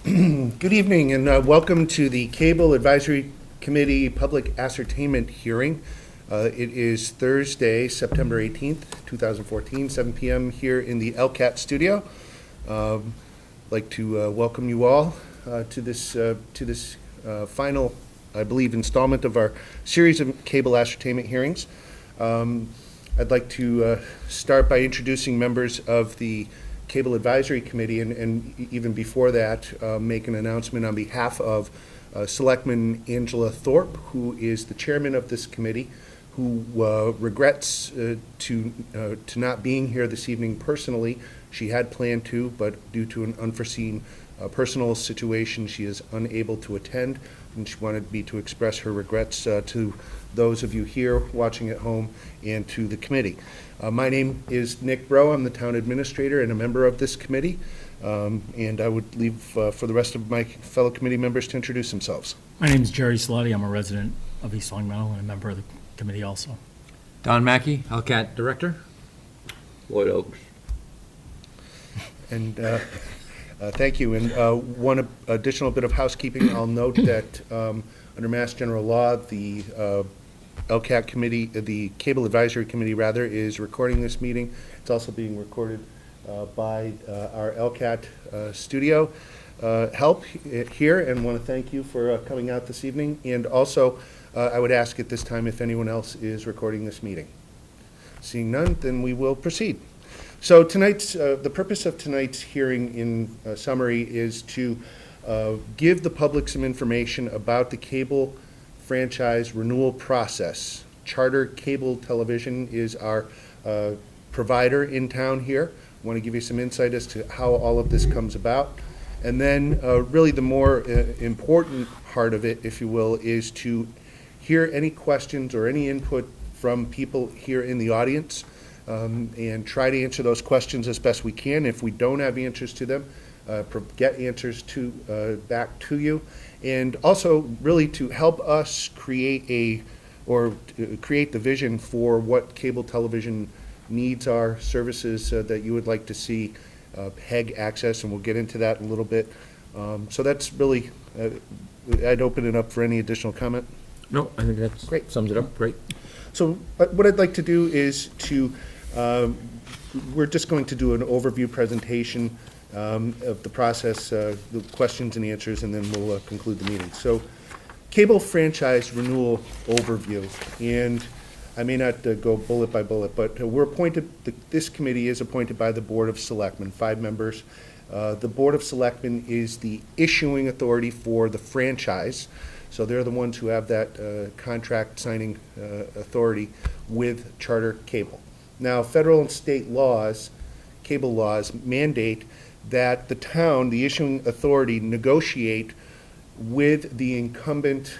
Good evening and welcome to the Cable Advisory Committee Public Ascertainment Hearing. It is Thursday, September 18th, 2014, 7 p.m. here in the LCAT studio. I'd like to welcome you all to this final, I believe, installment of our series of cable ascertainment hearings. I'd like to start by introducing members of the Cable Advisory Committee, and even before that, make an announcement on behalf of Selectman Angela Thorpe, who is the chairman of this committee, who regrets to not being here this evening personally. She had planned to, but due to an unforeseen personal situation, she is unable to attend, and she wanted me to express her regrets to those of you here watching at home and to the committee. My name is Nick Bro. I'm the town administrator and a member of this committee, and I would leave for the rest of my fellow committee members to introduce themselves. My name is Jerry Salati. I'm a resident of East Long Meadow and a member of the committee also. Don Mackey, LCAT Director. Lloyd Oaks. And thank you. And one additional bit of housekeeping, I'll note that under Mass General Law, the LCAT committee, the Cable Advisory Committee rather, is recording this meeting. It's also being recorded by our LCAT studio help here, and want to thank you for coming out this evening. And also, I would ask at this time if anyone else is recording this meeting. Seeing none, then we will proceed. So tonight's, the purpose of tonight's hearing in summary is to give the public some information about the cable franchise renewal process. Charter Cable Television is our provider in town here. I want to give you some insight as to how all of this comes about. And then really the more important part of it, if you will, is to hear any questions or any input from people here in the audience, and try to answer those questions as best we can. If we don't have answers to them, get answers back to you, and also really to help us create create the vision for what cable television needs are, services that you would like to see PEG access, and we'll get into that in a little bit. So that's really, I'd open it up for any additional comment. No, I think that's Great. Sums it up. Great. So what I'd like to do is to, we're just going to do an overview presentation of the process, the questions and answers, and then we'll conclude the meeting. So, cable franchise renewal overview, and I may not go bullet by bullet, but we're appointed, this committee is appointed by the Board of Selectmen, 5 members. The Board of Selectmen is the issuing authority for the franchise, so they're the ones who have that contract signing authority with Charter Cable. Now, federal and state laws, cable laws, mandate that the town, the issuing authority, negotiate with the incumbent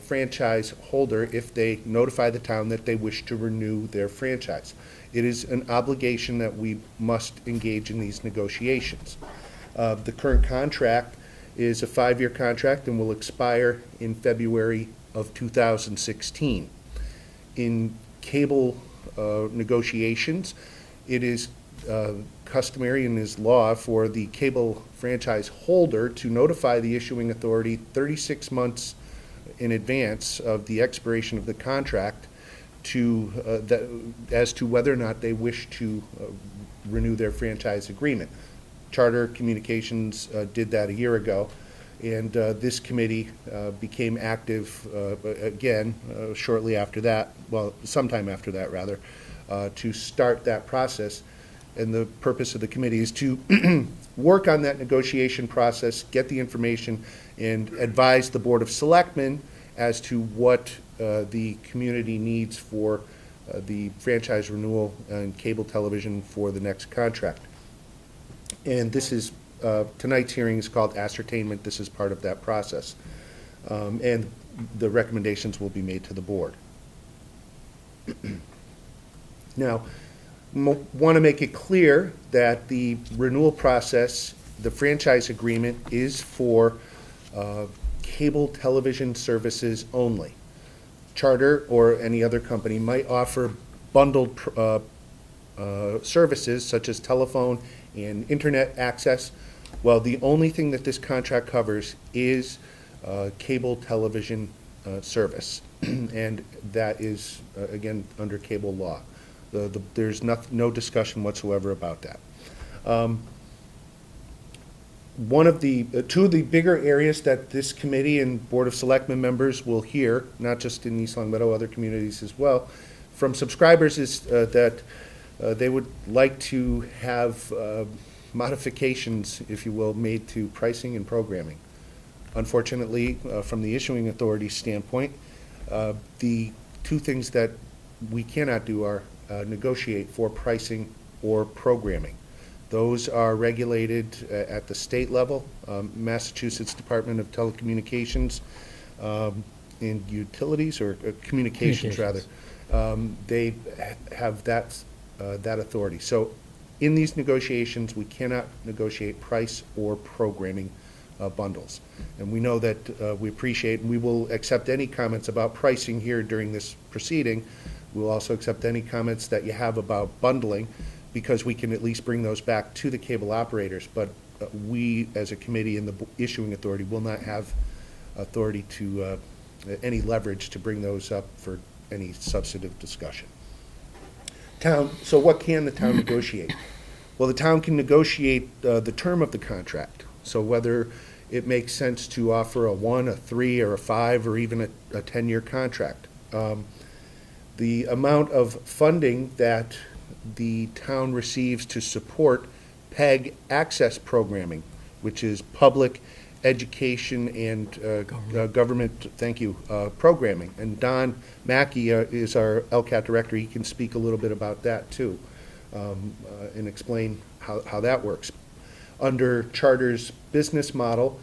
franchise holder if they notify the town that they wish to renew their franchise. It is an obligation that we must engage in these negotiations. The current contract is a 5-year contract and will expire in February of 2016. In cable negotiations, it is customary and is law for the cable franchise holder to notify the issuing authority 36 months in advance of the expiration of the contract as to whether or not they wish to renew their franchise agreement. Charter Communications did that a year ago, and this committee became active again shortly after that, well, sometime after that rather, to start that process. And the purpose of the committee is to work on that negotiation process, get the information, and advise the Board of Selectmen as to what the community needs for the franchise renewal and cable television for the next contract. And this is, tonight's hearing is called Ascertainment. This is part of that process. And the recommendations will be made to the board. Now, want to make it clear that the renewal process, the franchise agreement, is for cable television services only. Charter or any other company might offer bundled services such as telephone and internet access, Well, the only thing that this contract covers is cable television service, and that is, again, under cable law. There's no discussion whatsoever about that. Two of the bigger areas that this committee and Board of Selectmen members will hear, not just in East Long Meadow, other communities as well, from subscribers is that they would like to have modifications, if you will, made to pricing and programming. Unfortunately, from the issuing authority's standpoint, the two things that we cannot do are negotiate for pricing or programming. Those are regulated at the state level. Massachusetts Department of Telecommunications and Utilities, or Communications rather, they have that authority. So in these negotiations, we cannot negotiate price or programming bundles. And we know that we appreciate, and we will accept any comments about pricing here during this proceeding. We'll also accept any comments that you have about bundling, because we can at least bring those back to the cable operators. But we, as a committee and the issuing authority, will not have authority to, any leverage to bring those up for any substantive discussion. So what can the town negotiate? Well, the town can negotiate the term of the contract. So whether it makes sense to offer a 1, a 3, or a 5, or even a 10-year contract. The amount of funding that the town receives to support PEG access programming, which is public education and government, thank you, programming. And Don Mackey is our LCAT director. He can speak a little bit about that too, and explain how that works. Under Charter's business model,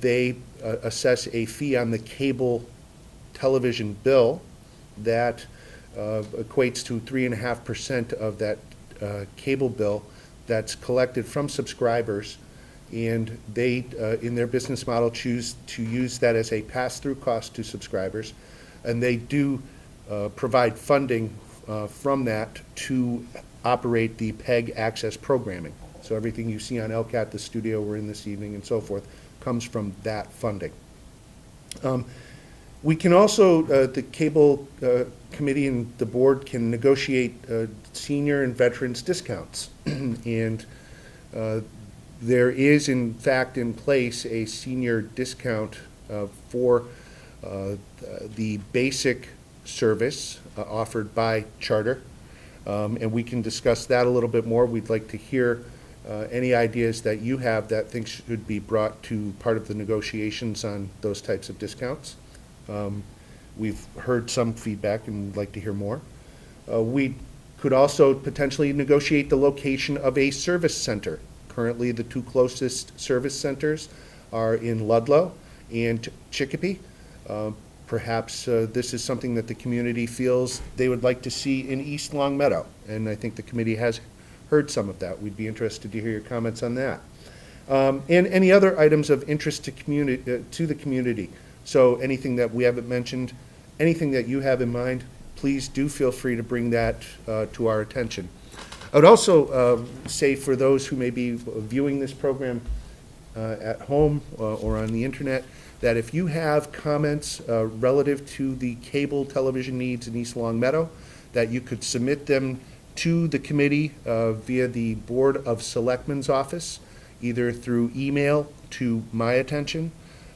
they assess a fee on the cable television bill that equates to 3.5% of that cable bill that's collected from subscribers, and they, in their business model, choose to use that as a pass-through cost to subscribers, and they do provide funding from that to operate the PEG access programming. So everything you see on LCAT, the studio we're in this evening, and so forth, comes from that funding. We can also, the cable committee and the board can negotiate senior and veterans discounts. And there is, in fact, in place a senior discount for the basic service offered by Charter. And we can discuss that a little bit more. We'd like to hear any ideas that you have that think should be brought to part of the negotiations on those types of discounts. We've heard some feedback and would like to hear more. We could also potentially negotiate the location of a service center. Currently, the two closest service centers are in Ludlow and Chicopee. Perhaps this is something that the community feels they would like to see in East Long Meadow, and I think the committee has heard some of that. We'd be interested to hear your comments on that. And any other items of interest to the community. So anything that we haven't mentioned, anything that you have in mind, please do feel free to bring that to our attention. I would also say, for those who may be viewing this program at home or on the internet, that if you have comments relative to the cable television needs in East Long Meadow, that you could submit them to the committee via the Board of Selectmen's office, either through email to my attention,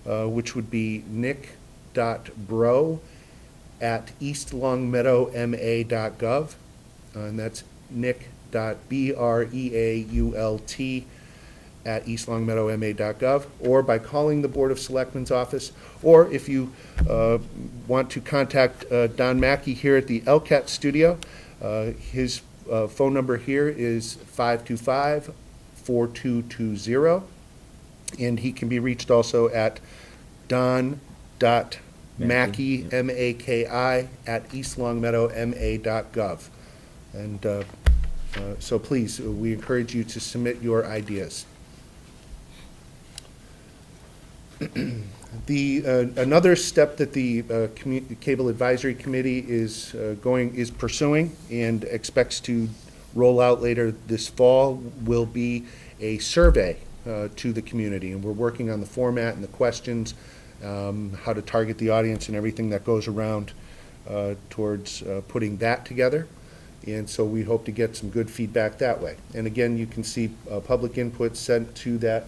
which would be nick.breault@eastlongmeadowma.gov, and that's nick.breault@eastlongmeadowma.gov, or by calling the Board of Selectmen's office, or if you want to contact Don Mackey here at the LCAT studio, his phone number here is 525-4220, and he can be reached also at don.mackey, M-A-K-I, @eastlongmeadowma.gov. And so please, we encourage you to submit your ideas. Another step that the Cable Advisory Committee is pursuing and expects to roll out later this fall will be a survey to the community. And we're working on the format and the questions, how to target the audience and everything that goes around towards putting that together. And so we hope to get some good feedback that way. And again, you can see public input sent to that,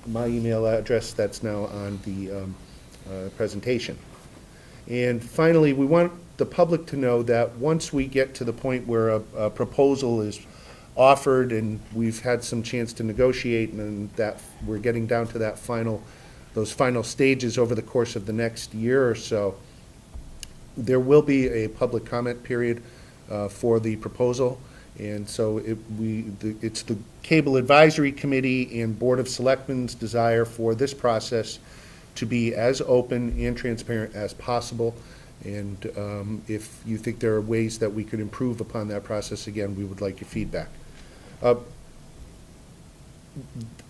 my email address that's now on the presentation. And finally, we want the public to know that once we get to the point where a proposal is offered and we've had some chance to negotiate and that we're getting down to those final stages over the course of the next year or so, there will be a public comment period for the proposal. And so it's the Cable Advisory Committee and Board of Selectmen's desire for this process to be as open and transparent as possible. And if you think there are ways that we could improve upon that process, again, we would like your feedback.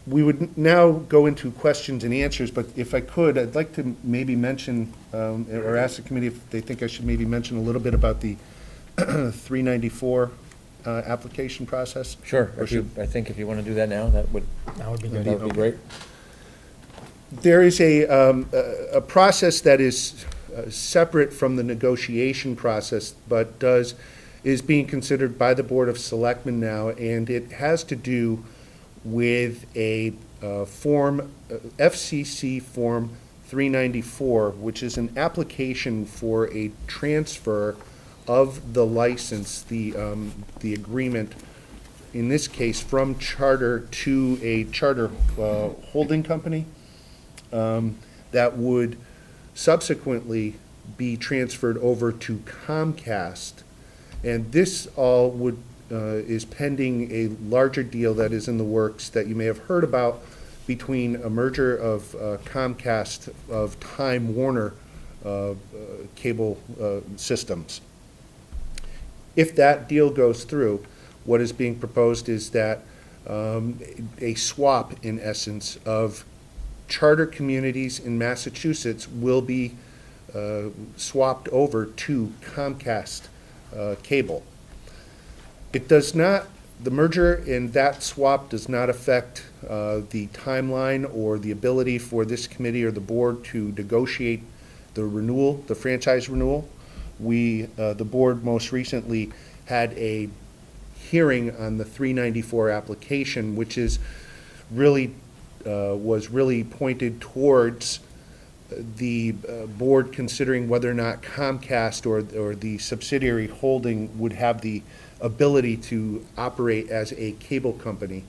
We would now go into questions and answers, but if I could, I'd like to maybe mention, or ask the committee if they think I should maybe mention a little bit about the 394 application process. Sure, Or should- I think if you want to do that now, that would That would be be good. great. There is a process that is separate from the negotiation process, but is being considered by the Board of Selectmen now, and it has to do with a form, FCC Form 394, which is an application for a transfer of the license, the agreement, in this case, from charter to a charter holding company that would subsequently be transferred over to Comcast. And this all would is pending a larger deal that is in the works that you may have heard about between a merger of Comcast of Time Warner cable systems. If that deal goes through, what is being proposed is that a swap, in essence, of charter communities in Massachusetts will be swapped over to Comcast cable. It does not, the merger and that swap does not affect the timeline or the ability for this committee or the board to negotiate the renewal, the franchise renewal. The board most recently had a hearing on the 394 application, which is really, was really pointed towards the board considering whether or not Comcast or the subsidiary holding would have the ability to operate as a cable company.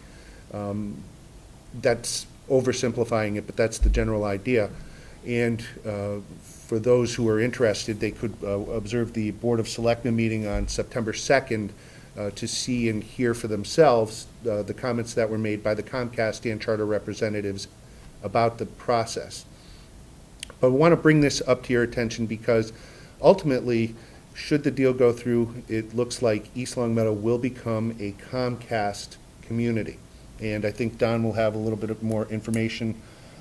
That's oversimplifying it, but that's the general idea. And for those who are interested, they could observe the Board of Selectmen meeting on September 2nd to see and hear for themselves the comments that were made by the Comcast and charter representatives about the process. But we want to bring this up to your attention because ultimately, should the deal go through, it looks like East Long Meadow will become a Comcast community. And I think Don will have a little bit more information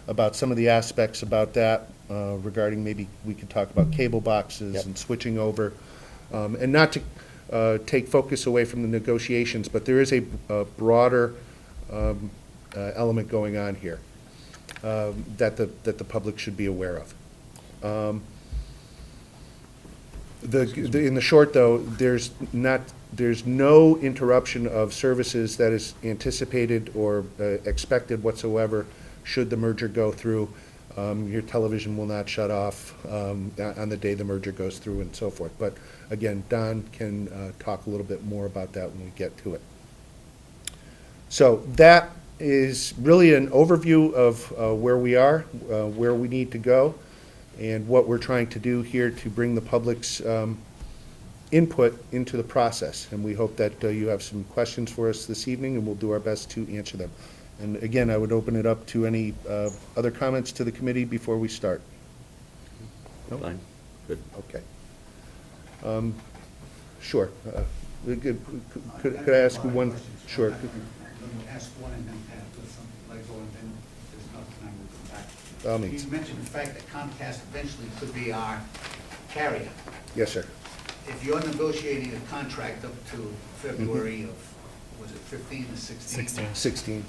about some of the aspects about that, regarding maybe we could talk about cable boxes Yep. and switching over. And not to take focus away from the negotiations, but there is a broader element going on here that the public should be aware of. In the short, though, there's no interruption of services that is anticipated or expected whatsoever should the merger go through. Your television will not shut off on the day the merger goes through and so forth. But again, Don can talk a little bit more about that when we get to it. So that is really an overview of where we are, where we need to go, and what we're trying to do here to bring the public's input into the process. And we hope that you have some questions for us this evening, and we'll do our best to answer them. And again, I would open it up to any other comments to the committee before we start. No? Fine, good. Okay. Sure. Could I ask one? Sure. Let me ask one and then put something like go and then there's enough time we'll come back. By all means. You mentioned the fact that Comcast eventually could be our carrier. Yes, sir. If you're negotiating a contract up to February of, was it 15 or 16? 16. 16.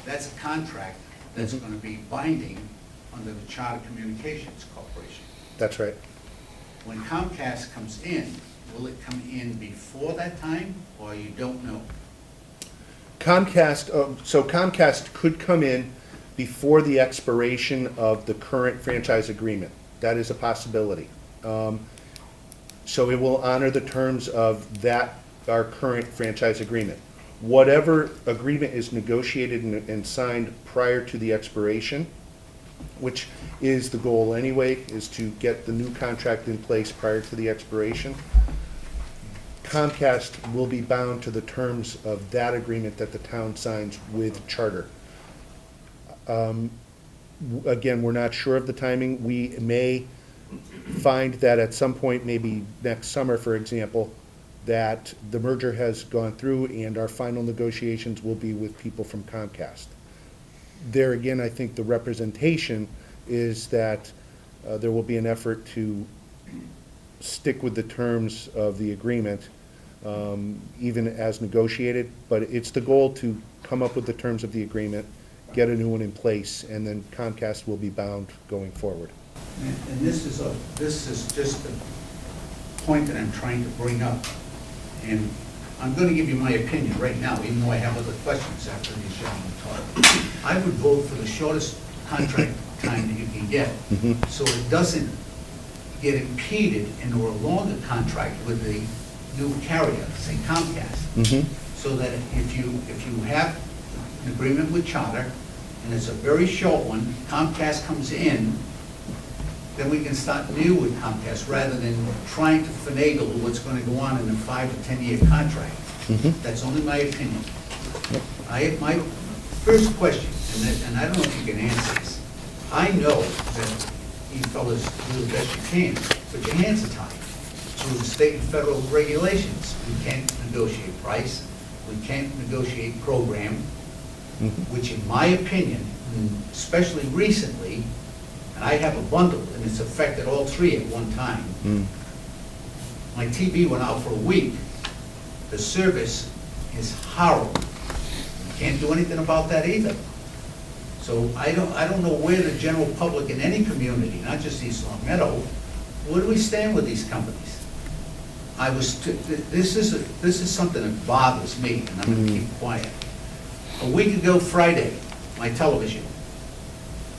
That's a contract that's gonna be binding under the Charter Communications Corporation. That's right. When Comcast comes in, will it come in before that time, or you don't know? So Comcast could come in before the expiration of the current franchise agreement. That is a possibility. So it will honor the terms of that, our current franchise agreement. Whatever agreement is negotiated and signed prior to the expiration, which is the goal anyway, is to get the new contract in place prior to the expiration, Comcast will be bound to the terms of that agreement that the town signs with Charter. Again, we're not sure of the timing. We may find that at some point, maybe next summer, for example, that the merger has gone through and our final negotiations will be with people from Comcast. There again, I think the representation is that there will be an effort to stick with the terms of the agreement, even as negotiated, but it's the goal to come up with the terms of the agreement, get a new one in place, and then Comcast will be bound going forward. And this is just the point that I'm trying to bring up. And I'm gonna give you my opinion right now, even though I have other questions after these gentlemen talk. I would vote for the shortest contract time that you can get, so it doesn't get impeded into a longer contract with the new carrier, say Comcast. So that if you have an agreement with Charter, and it's a very short one, Comcast comes in, then we can start new with Comcast, rather than trying to finagle what's gonna go on in a 5 to 10-year contract. That's only my opinion. My first question, and I don't know if you can answer this, I know that you fellas do the best you can, but your hands are tied through the state and federal regulations. We can't negotiate price, we can't negotiate program, which in my opinion, especially recently, and I have a bundle, and it's affected all three at one time. My TV went out for a week. The service is horrible. You can't do anything about that either. So I don't know where the general public in any community, not just East Long Meadow, where do we stand with these companies? This is something that bothers me, and I'm gonna keep quiet. A week ago Friday, my television,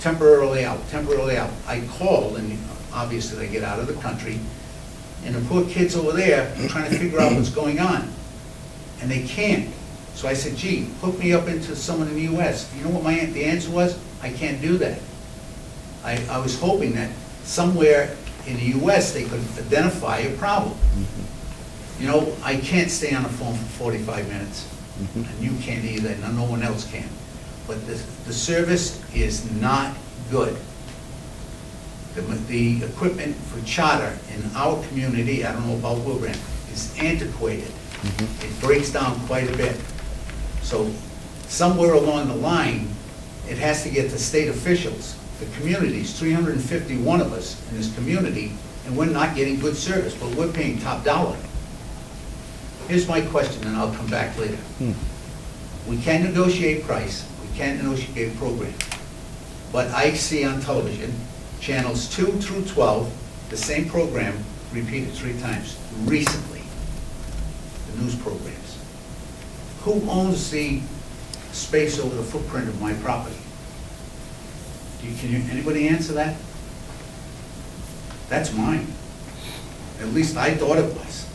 temporarily out. I called, and obviously they get out of the country, and the poor kids over there are trying to figure out what's going on, and they can't. So I said, gee, hook me up into someone in the U.S. You know what the answer was? I can't do that. I was hoping that somewhere in the U.S. they could identify a problem. You know, I can't stay on the phone for 45 minutes, and you can't either, and no one else can. But the service is not good. The equipment for Charter in our community, I don't know about Wilbraham, is antiquated. It breaks down quite a bit. So somewhere along the line, it has to get to state officials, the communities, 351 of us in this community, and we're not getting good service, but we're paying top dollar. Here's my question, and I'll come back later. We can negotiate price, we can negotiate program, but I see on television, channels 2 through 12, the same program repeated 3 times recently, the news programs. Who owns the space over the footprint of my property? Anybody answer that? That's mine. At least I thought it was.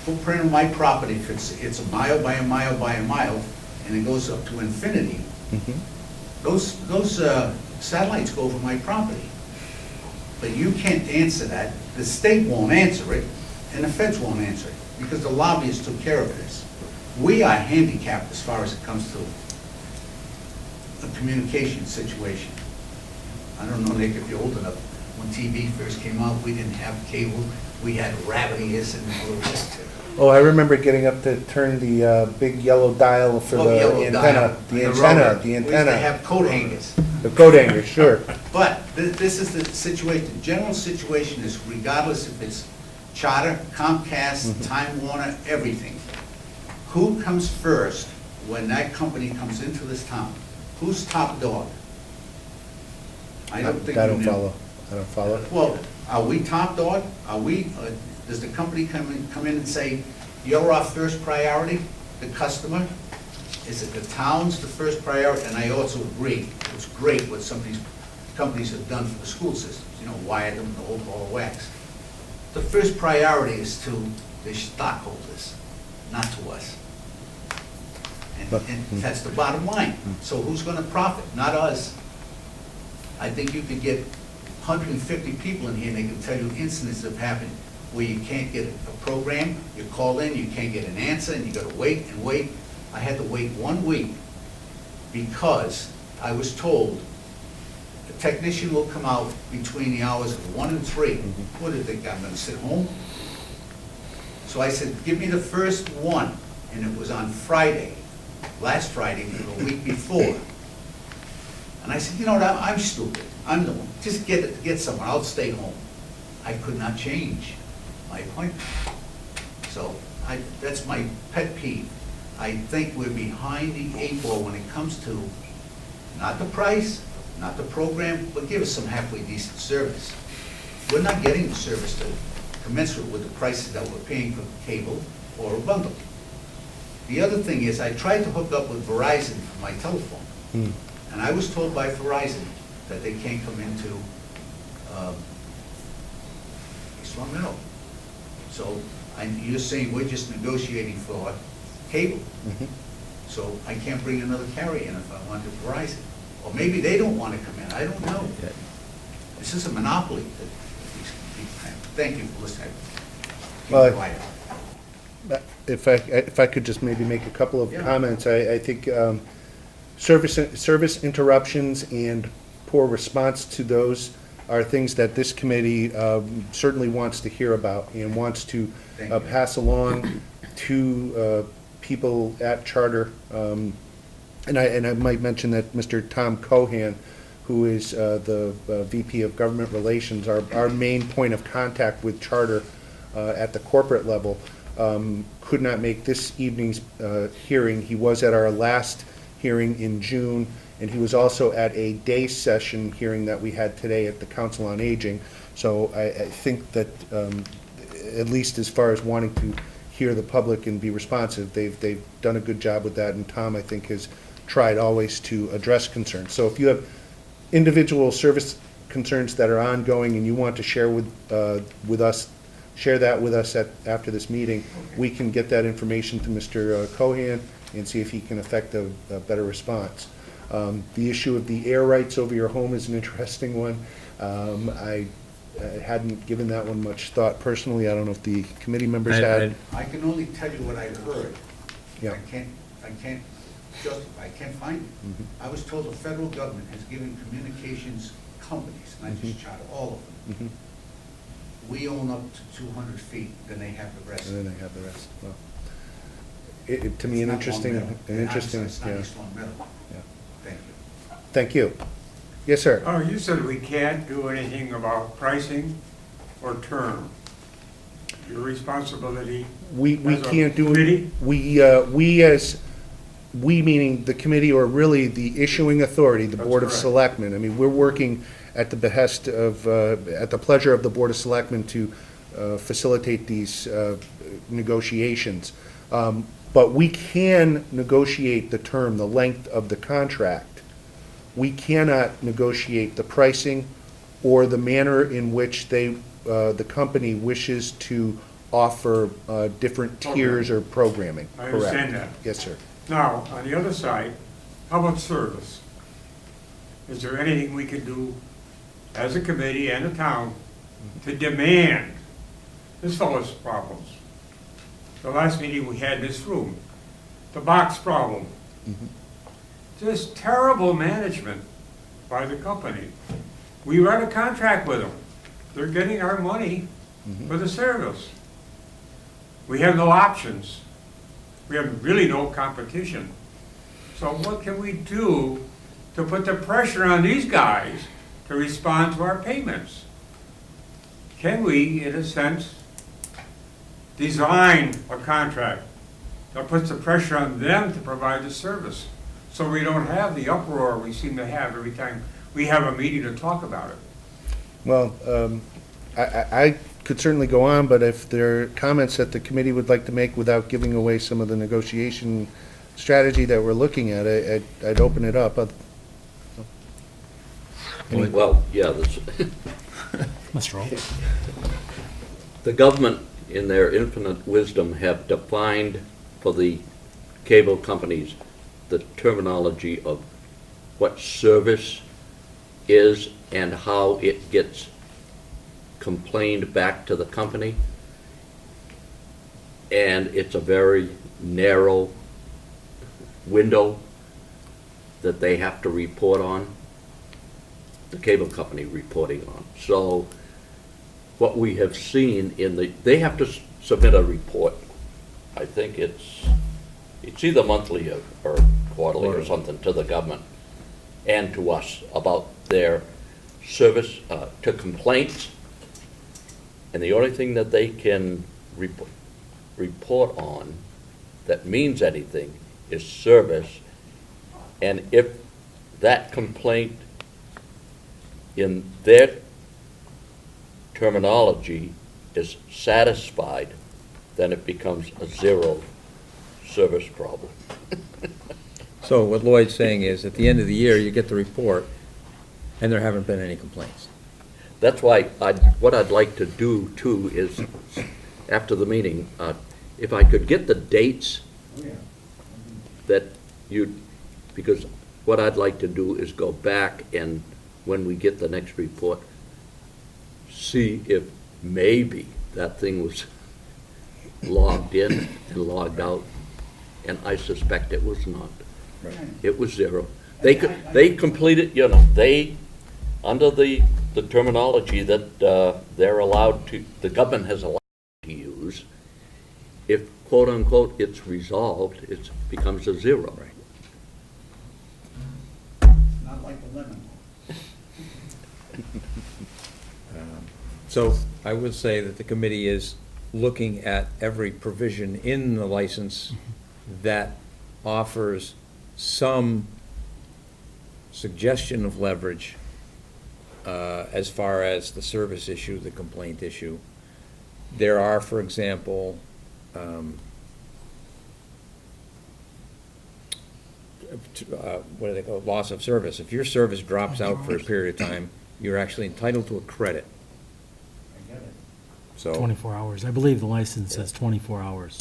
Footprint of my property, if it's a mile by a mile by a mile, and it goes up to infinity, those satellites go over my property. But you can't answer that. The state won't answer it, and the feds won't answer it, because the lobbyists took care of this. We are handicapped as far as it comes to a communication situation. I don't know, Nick, if you're old enough. When TV first came out, we didn't have cable. We had rabbit ears and all the rest. Oh, I remember getting up to turn the big yellow dial for the antenna. The antenna. We used to have coat hangers. The coat hanger, sure. But this is the situation. The general situation is, regardless if it's Charter, Comcast, Time Warner, everything. Who comes first when that company comes into this town, who's top dog? I don't think you I don't know. follow. I don't follow. Well, are we top dog? Are we, does the company come in and say, you're our first priority, the customer? Is it the town's the first priority? And I also agree, it's great what some of these companies have done for the school systems, you know, wired them, the whole ball of wax. The first priority is to the stockholders, not to us. And that's the bottom line. So who's gonna profit? Not us. I think you could get 150 people in here, and they can tell you incidents have happened where you can't get a program, you call in, you can't get an answer, and you gotta wait and wait. I had to wait 1 week because I was told a technician will come out between the hours of 1 and 3. What did they think, I'm gonna sit home? So I said, give me the first one, and it was on Friday, last Friday, the week before. And I said, you know what, I'm stupid. I'm the one. Just get someone, I'll stay home. I could not change my appointment. So that's my pet peeve. I think we're behind the 8 ball when it comes to not the price, not the program, but give us some halfway decent service. We're not getting the service that commensurate with the prices that we're paying for cable or a bundle. The other thing is, I tried to hook up with Verizon for my telephone. And I was told by Verizon that they can't come into East Long Meadow. So you're saying we're just negotiating for cable. So I can't bring another carrier in if I want to Verizon. Or maybe they don't want to come in, I don't know. This is a monopoly. Thank you for listening. Keep Well, quiet. If I could just maybe make a couple of Yeah. comments, I think service interruptions and poor response to those are things that this committee certainly wants to hear about and wants to Thank you. pass along to people at Charter. And I might mention that Mr. Tom Cohan, who is the VP of Government Relations, our main point of contact with Charter at the corporate level, could not make this evening's hearing. He was at our last hearing in June, and he was also at a day session hearing that we had today at the Council on Aging. So I think that, at least as far as wanting to hear the public and be responsive, they've done a good job with that, and Tom, I think, has tried always to address concerns. So if you have individual service concerns that are ongoing and you want to share with us, share that with us after this meeting. We can get that information to Mr. Cohan and see if he can effect a better response. The issue of the air rights over your home is an interesting one. I hadn't given that one much thought personally. I don't know if the committee members had. I can only tell you what I've heard. Yeah. I can't justify, I can't find it. I was told the federal government has given communications companies, not just Charter, all of them. We own up to 200 feet, then they have the rest. And then they have the rest. Well, to me, It's an not Long interesting, Meadow. It's not yeah. East Long Meadow. Yeah. Thank you. Thank you. Yes, sir. Oh, you said we can't do anything about pricing or term. Your responsibility We as a can't do, committee? we meaning the committee, or really the issuing authority, the That's Board of correct. Selectmen. I mean, we're working at the behest of, at the pleasure of the Board of Selectmen to facilitate these negotiations. But we can negotiate the term, the length of the contract. We cannot negotiate the pricing or the manner in which the company wishes to offer different tiers or programming. I understand Correct. that. Yes, sir. Now, on the other side, public service. Is there anything we can do as a committee and a town to demand this fellow's problems? The last meeting we had in this room, the box problem. Just terrible management by the company. We run a contract with them. They're getting our money for the service. We have no options. We have really no competition. So what can we do to put the pressure on these guys to respond to our payments? Can we, in a sense, design a contract that puts the pressure on them to provide the service. So we don't have the uproar we seem to have every time we have a meeting to talk about it. Well, I could certainly go on, but if there are comments that the committee would like to make without giving away some of the negotiation strategy that we're looking at, I'd open it up. Well, yeah, Mr. Roll. the government, in their infinite wisdom, have defined for the cable companies the terminology of what service is and how it gets complained back to the company. And it's a very narrow window that they have to report on, the cable company reporting on. So what we have seen they have to submit a report. I think it's either monthly or quarterly or something to the government and to us about their service to complaints. And the only thing that they can report on that means anything is service. And if that complaint in their terminology is satisfied, then it becomes a zero service problem. So what Lloyd's saying is, at the end of the year, you get the report, and there haven't been any complaints. That's why what I'd like to do too is, after the meeting, if I could get the dates that because what I'd like to do is go back and when we get the next report, see if maybe that thing was logged in and logged out, and I suspect it was not. Right. It was zero. They completed, they, under the terminology that they're allowed to, the government has allowed to use, if quote unquote it's resolved, it becomes a zero. Right. Not like the lemon. So I would say that the committee is looking at every provision in the license that offers some suggestion of leverage as far as the service issue, the complaint issue. There are, for example, what do they call it? Loss of service. If your service drops out for a period of time, you're actually entitled to a credit. I get it. So 24 hours. I believe the license says 24 hours.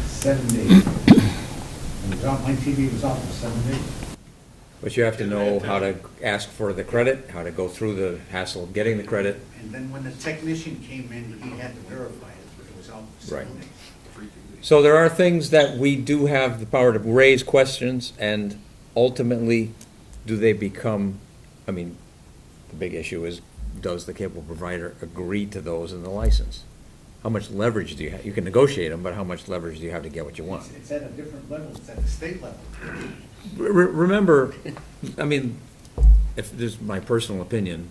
7 days. When it was off, my TV was off for 7 days. But you have to know how to ask for the credit, how to go through the hassle of getting the credit. And then when the technician came in, he had to verify it, but it was out for 7 Right. days. So there are things that we do have the power to raise questions, and ultimately, do they become, I mean, the big issue is, does the cable provider agree to those in the license? How much leverage do you have? You can negotiate them, but how much leverage do you have to get what you want? It's at a different level, it's at the state level. Remember, I mean, if this is my personal opinion,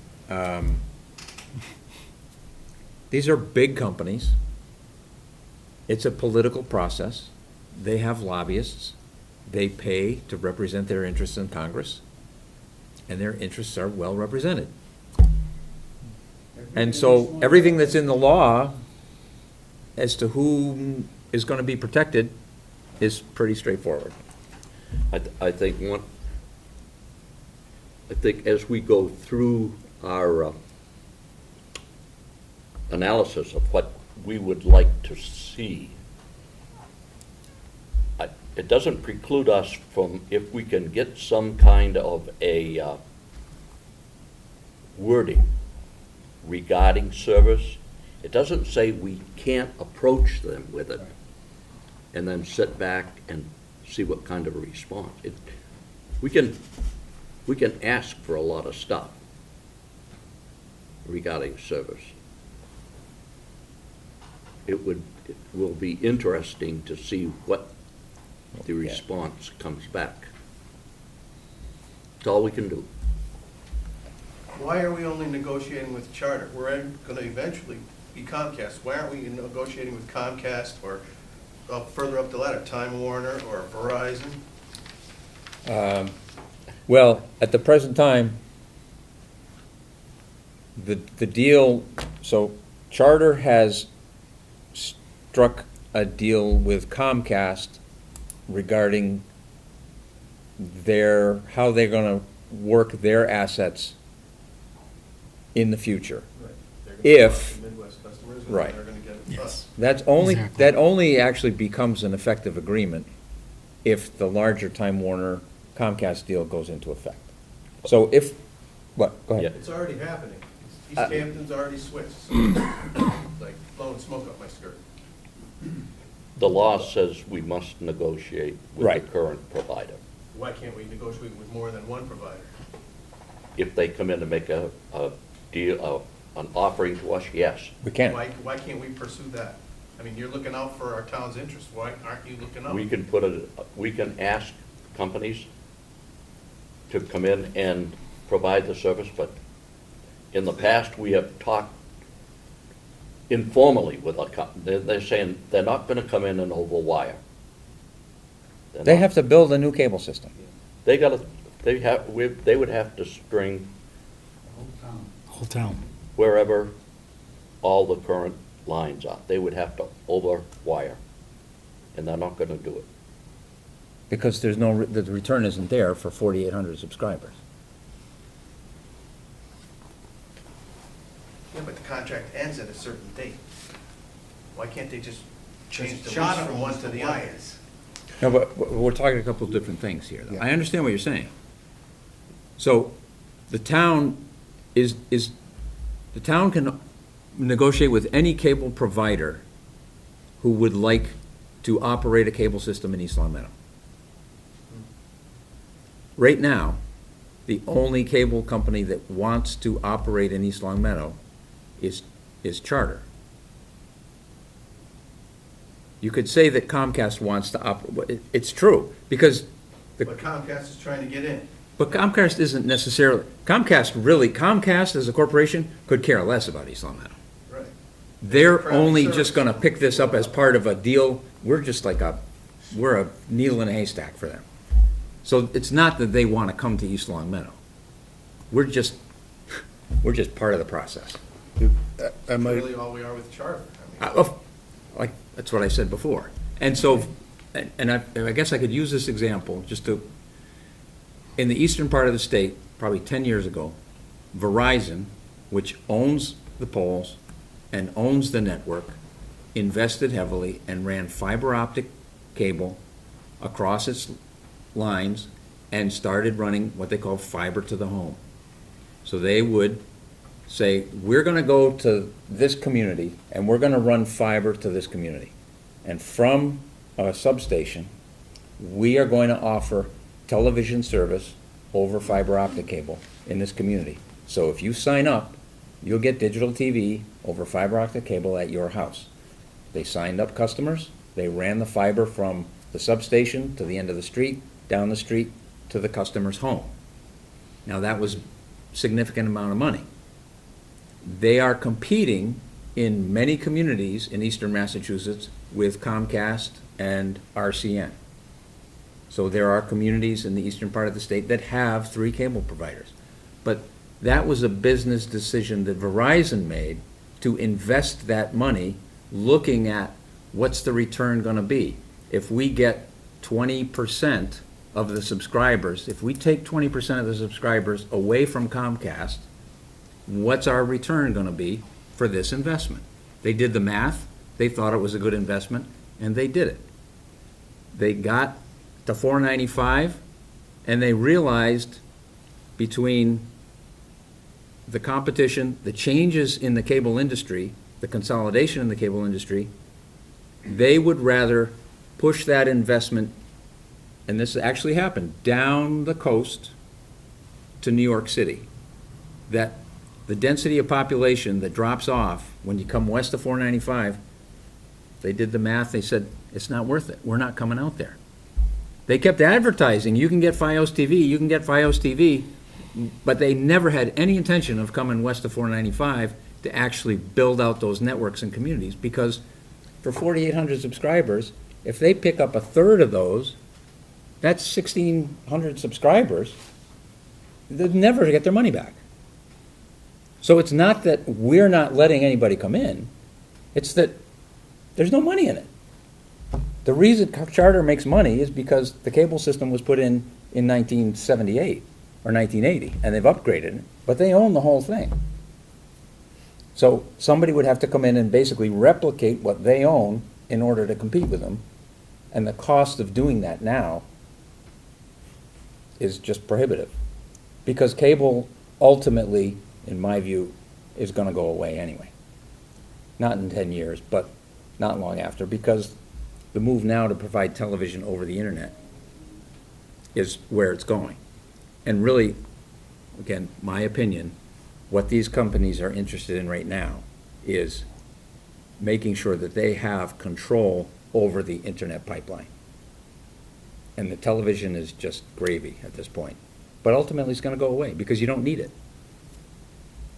these are big companies. It's a political process. They have lobbyists. They pay to represent their interests in Congress, and their interests are well represented. And so everything that's in the law as to who is going to be protected is pretty straightforward. I think as we go through our analysis of what we would like to see, it doesn't preclude us from, if we can get some kind of a wording regarding service, it doesn't say we can't approach them with it and then sit back and see what kind of a response. We can ask for a lot of stuff regarding service. It will be interesting to see what the response comes back. That's all we can do. Why are we only negotiating with Charter? We're going to eventually be Comcast. Why aren't we negotiating with Comcast or further up the ladder, Time Warner or Verizon? Well, at the present time, the deal, so Charter has struck a deal with Comcast regarding how they're gonna work their assets in the future. Right. They're gonna If- go out to Midwest customers, and Right. they're gonna get Yes. us. Exactly. That only actually becomes an effective agreement if the larger Time Warner Comcast deal goes into effect. So if, what, go ahead. It's already happening. East Uh, Hampton's already switched, so it's like blowing smoke up my skirt. The law says we must negotiate with the Right. current provider. Why can't we negotiate with more than one provider? If they come in and make a deal, an offering to us, yes. We can. Why can't we pursue that? I mean, you're looking out for our town's interest. Why aren't you looking out? We can ask companies to come in and provide the service, but in the past, we have talked informally with they're saying they're not gonna come in and overwire. They're They not. have to build a new cable system. They would have to string Whole town. wherever all the current lines are. They would have to overwire, and they're not gonna do it. Because there's the return isn't there for 4,800 subscribers. Yeah, but the contract ends at a certain date. Why can't they just change the lease Charter from one owns to the the other? wires. No, but we're talking a couple of different things here. though. Yeah. I understand what you're saying. So the town the town can negotiate with any cable provider who would like to operate a cable system in East Long Meadow. Right now, the only cable company that wants to operate in East Long Meadow is Charter. You could say that Comcast wants to operate, it's true, because But Comcast is trying to get in. but Comcast isn't necessarily, Comcast as a corporation could care less about East Long Meadow. Right. They're Private only service. just gonna pick this up as part of a deal, we're just like we're a needle in a haystack for them. So it's not that they wanna come to East Long Meadow. We're just part of the process. I That's might, really all we are with Charter. I mean, Like, that's what I said before. And so, and I guess I could use this example just to, in the eastern part of the state, probably 10 years ago, Verizon, which owns the poles and owns the network, invested heavily and ran fiber optic cable across its lines and started running what they call fiber to the home. So they would say, we're gonna go to this community and we're gonna run fiber to this community. And from a substation, we are going to offer television service over fiber optic cable in this community. So if you sign up, you'll get digital TV over fiber optic cable at your house. They signed up customers, they ran the fiber from the substation to the end of the street, down the street to the customer's home. Now, that was a significant amount of money. They are competing in many communities in eastern Massachusetts with Comcast and RCN. So there are communities in the eastern part of the state that have 3 cable providers. But that was a business decision that Verizon made to invest that money, looking at what's the return gonna be. If we get 20% of the subscribers, if we take 20% of the subscribers away from Comcast, what's our return gonna be for this investment? They did the math, they thought it was a good investment, and they did it. They got to $4.95, and they realized between the competition, the changes in the cable industry, the consolidation in the cable industry, they would rather push that investment, and this actually happened, down the coast to New York City. That the density of population that drops off when you come west of 495, they did the math, they said, it's not worth it, we're not coming out there. They kept advertising, you can get Fios TV, you can get Fios TV, but they never had any intention of coming west of 495 to actually build out those networks and communities, because for 4,800 subscribers, If they pick up a third of those, that's 1,600 subscribers. They'll never get their money back. So it's not that we're not letting anybody come in, it's that there's no money in it. The reason Charter makes money is because the cable system was put in 1978 or 1980, and they've upgraded it, but they own the whole thing. So somebody would have to come in and basically replicate what they own in order to compete with them, and the cost of doing that now is just prohibitive. Because cable ultimately, in my view, is gonna go away anyway. Not in 10 years, but not long after, because the move now to provide television over the internet is where it's going. And really, again, my opinion, what these companies are interested in right now is making sure that they have control over the internet pipeline. And the television is just gravy at this point. But ultimately, it's gonna go away, because you don't need it.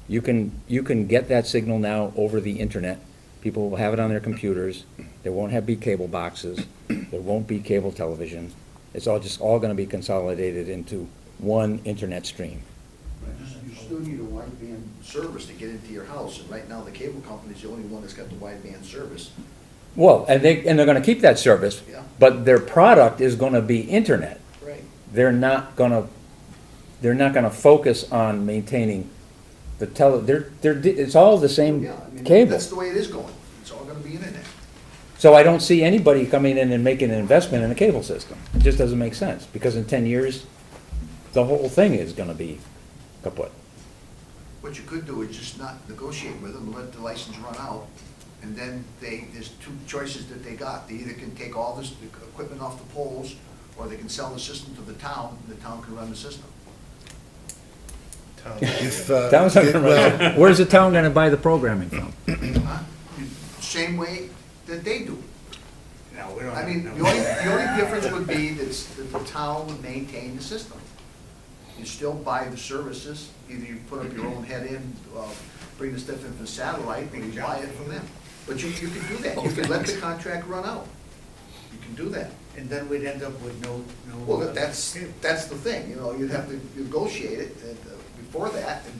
You can get that signal now over the internet. People will have it on their computers. There won't be cable boxes. There won't be cable television. It's all gonna be consolidated into one internet stream. You still need a wideband service to get into your house, and right now, the cable company's the only one that's got the wideband service. Well, and they're gonna keep that service, Yeah. but their product is gonna be internet. Right. They're not gonna focus on maintaining it's all the same Yeah, I mean, cable. that's the way it is going. It's all gonna be internet. So I don't see anybody coming in and making an investment in a cable system. It just doesn't make sense, because in 10 years, the whole thing is gonna be kaput. What you could do is just not negotiate with them, let the license run out, and then there's two choices that they got. They either can take all this equipment off the poles, or they can sell the system to the town, and the town can run the system. If, Town's not gonna run it. Where's the town gonna buy the programming from? Huh? Same way that they do. No, we don't. I mean, no. the only difference would be that the town would maintain the system. You still buy the services, either you put up your own head in, bring the stuff in from satellite, or you buy it from them. But you can do that, you can let the contract run out. You can do that. And then we'd end up with no. Well, that's the thing, you'd have to negotiate it before that, and,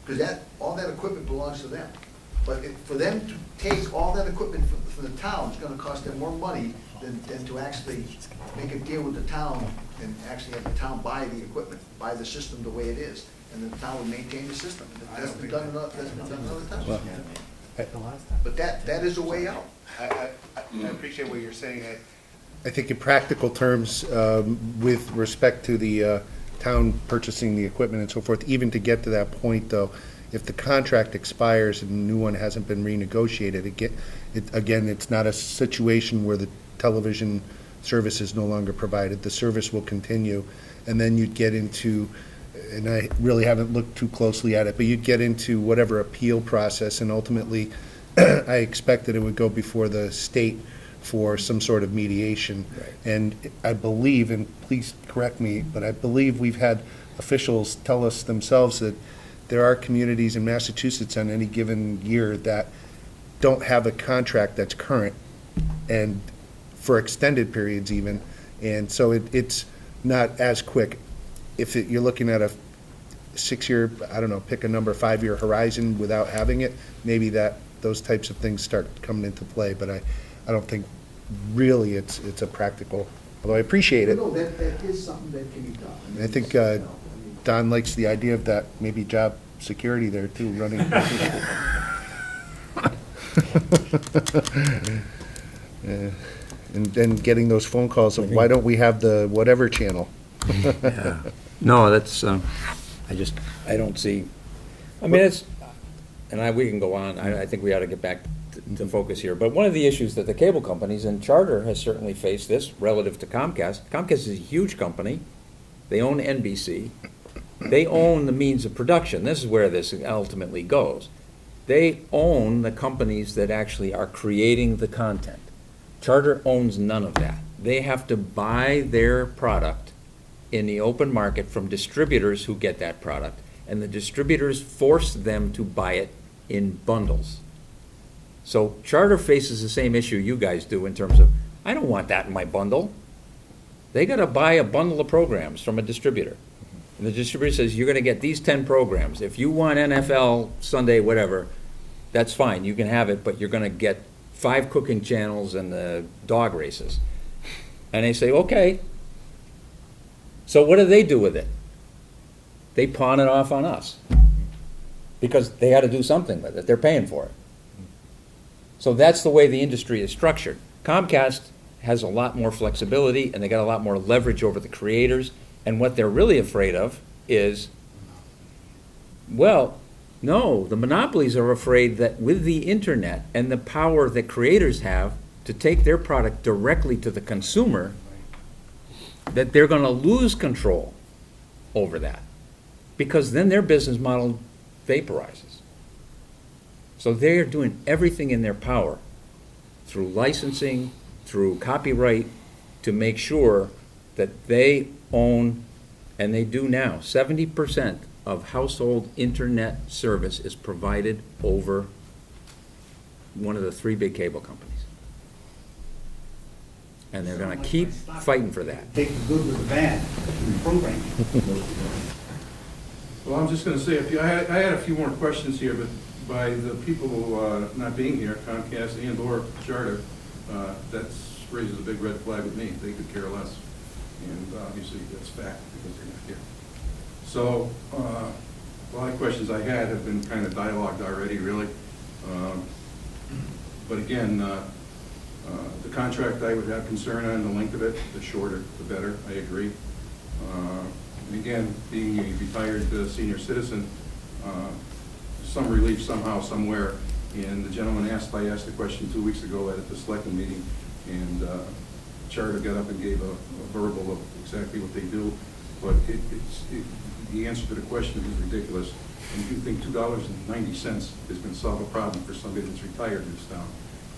because all that equipment belongs to them. But for them to take all that equipment from the town, it's gonna cost them more money than to actually make a deal with the town and actually have the town buy the equipment, buy the system the way it is, and the town would maintain the system. That's been done in other towns. But that is a way out. I appreciate what you're saying. I think in practical terms, with respect to the town purchasing the equipment and so forth, even to get to that point, though, if the contract expires and a new one hasn't been renegotiated, again, it's not a situation where the television service is no longer provided. The service will continue, and then you'd get into, and I really haven't looked too closely at it, but you'd get into whatever appeal process, and ultimately, I expect that it would go before the state for some sort of mediation. And I believe, and please correct me, but I believe we've had officials tell us themselves that there are communities in Massachusetts on any given year that don't have a contract that's current, and for extended periods even, and so it's not as quick. If you're looking at a 6-year, I don't know, pick a number, 5-year horizon without having it, maybe those types of things start coming into play, but I don't think really it's a practical, although I appreciate it. No, that is something that can be done. I think Don likes the idea of that, maybe job security there too, running. And then getting those phone calls of, why don't we have the whatever channel? Yeah. No, that's, I don't see, I mean, we can go on, I think we ought to get back to focus here, but one of the issues that the cable companies, and Charter has certainly faced this relative to Comcast is a huge company, they own NBC, they own the means of production, this is where this ultimately goes. They own the companies that actually are creating the content. Charter owns none of that. They have to buy their product in the open market from distributors who get that product, and the distributors force them to buy it in bundles. So Charter faces the same issue you guys do in terms of, I don't want that in my bundle. They gotta buy a bundle of programs from a distributor. And the distributor says, you're gonna get these 10 programs. If you want NFL, Sunday, whatever, that's fine, you can have it, but you're gonna get 5 cooking channels and the dog races. And they say, okay. So what do they do with it? They pawn it off on us. Because they had to do something with it, they're paying for it. So that's the way the industry is structured. Comcast has a lot more flexibility, and they got a lot more leverage over the creators, and what they're really afraid of is, well, no, the monopolies are afraid that with the internet and the power that creators have to take their product directly to the consumer, that they're gonna lose control over that, because then their business model vaporizes. So they're doing everything in their power, through licensing, through copyright, to make sure that they own, and they do now, 70% of household internet service is provided over one of the 3 big cable companies. And they're gonna keep fighting for that. Take the good with the bad in the program. Well, I'm just gonna say, I had a few more questions here, but by the people not being here, Comcast and/or Charter, that raises a big red flag with me. They could care less. And obviously, that's fact, because they're not here. So, a lot of questions I had have been kind of dialogued already, really. But again, the contract I would have concern on, the length of it, the shorter, the better, I agree. And again, being a retired senior citizen, some relief somehow, somewhere. And the gentleman I asked the question 2 weeks ago at the selectmen meeting, and Charter got up and gave a verbal of exactly what they do. But the answer to the question is ridiculous. And if you think $2.90 is going to solve a problem for somebody that's retired in this town,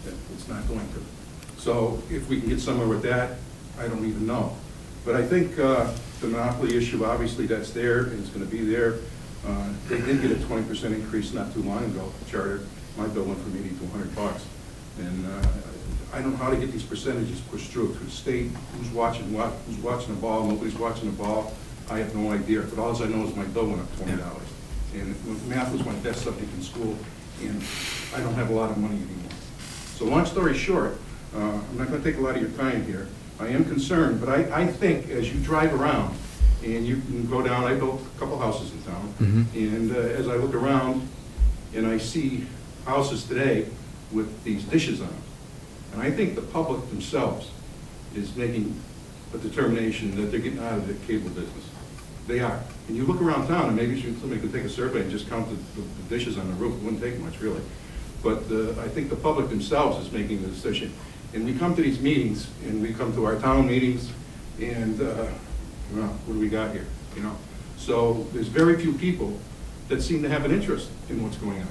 that it's not going to. So if we can get somewhere with that, I don't even know. But I think the monopoly issue, obviously that's there, and it's going to be there. They did get a 20% increase not too long ago, Charter. My bill went from 80 to $100. And I don't know how to get these percentages pushed through the state. Who's watching what? Who's watching the ball? Nobody's watching the ball. I have no idea. But all I know is my bill went up $20. And math was my best subject in school, and I don't have a lot of money anymore. So long story short, I'm not going to take a lot of your time here. I am concerned, but I think as you drive around, and you can go down, I built a couple houses in town, and as I look around and I see houses today with these dishes on them, and I think the public themselves is making a determination that they're getting out of the cable business. They are. And you look around town, and maybe somebody could take a survey and just count the dishes on the roof. It wouldn't take much, really. But I think the public themselves is making the decision. And we come to these meetings, and we come to our town meetings, and well, what do we got here? You know. So there's very few people that seem to have an interest in what's going on,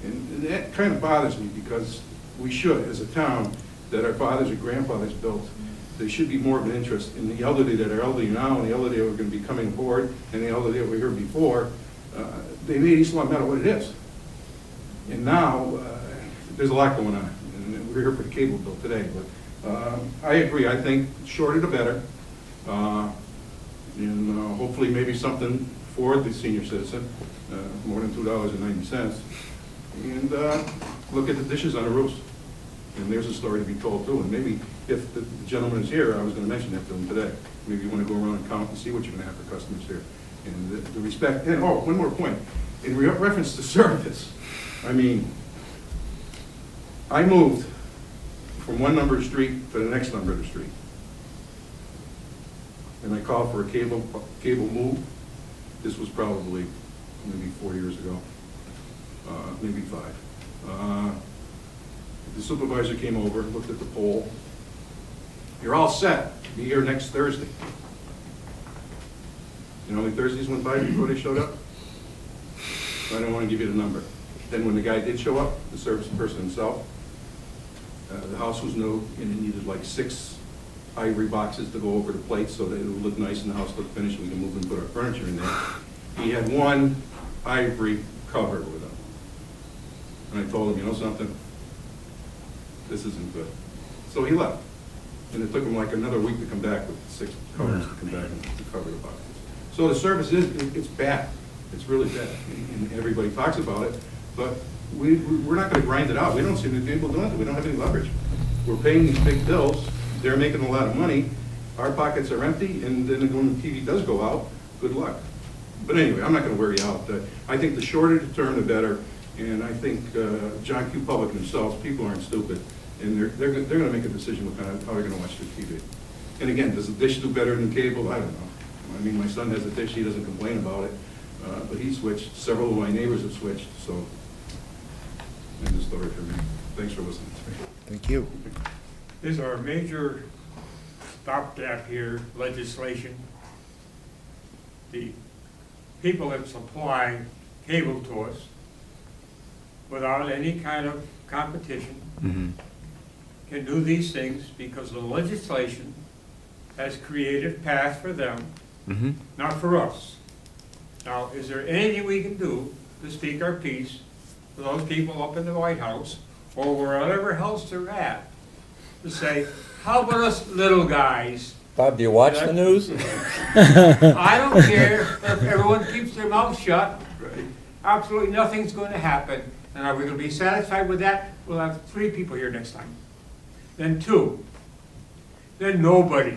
and that kind of bothers me, because we should, as a town that our fathers or grandfathers built, there should be more of an interest in the elderly that are elderly now, and the elderly that are going to be coming aboard, and the elderly that were here before. They made East Long Meadow what it is. And now, there's a lot going on, and we're here for the cable bill today, but I agree. I think shorter the better, and hopefully maybe something for the senior citizen, more than $2.90, and look at the dishes on the roofs. And there's a story to be told too, and maybe if the gentleman is here, I was going to mention that to him today. Maybe you want to go around and count and see what you're going to have for customers here. And the respect, and oh, one more point. In reference to service, I mean, I moved from one number of street to the next number of the street. And I called for a cable move. This was probably maybe 4 years ago, maybe 5. The supervisor came over, looked at the poll. You're all set. Be here next Thursday. You know how many Thursdays went by before they showed up? I don't want to give you the number. Then when the guy did show up, the service person himself, the house was new, and it needed like 6 ivory boxes to go over the plates so that it would look nice and the house looked finished and we can move and put our furniture in there. He had one ivory cover with him. And I told him, you know something? this isn't good. So he left. And it took him like another week to come back with 6 covers to come back and to cover the boxes. So the service it's bad. It's really bad. And everybody talks about it, but we're not gonna grind it out. We don't seem to be able to do anything. We don't have any leverage. We're paying these big bills. They're making a lot of money. Our pockets are empty, and then when the TV does go out, good luck. But anyway, I'm not gonna wear you out. I think the shorter the term, the better. And I think John Q. Public themselves, people aren't stupid. And they're gonna make a decision with how they're gonna watch their TV. And again, does the dish do better than cable? I don't know. I mean, my son has a dish, he doesn't complain about it. But he switched, several of my neighbors have switched, so. End of story for me. Thanks for listening to me. Thank you. Is our major stopgap here legislation? The people that supply cable to us without any kind of competition can do these things because the legislation has created path for them, not for us. Now, is there anything we can do to speak our piece to those people up in the White House or wherever else they're at to say, how about us little guys? Bob, do you watch the news? I don't care if everyone keeps their mouth shut. Absolutely nothing's going to happen. And are we going to be satisfied with that? We'll have 3 people here next time. Then 2. Then nobody.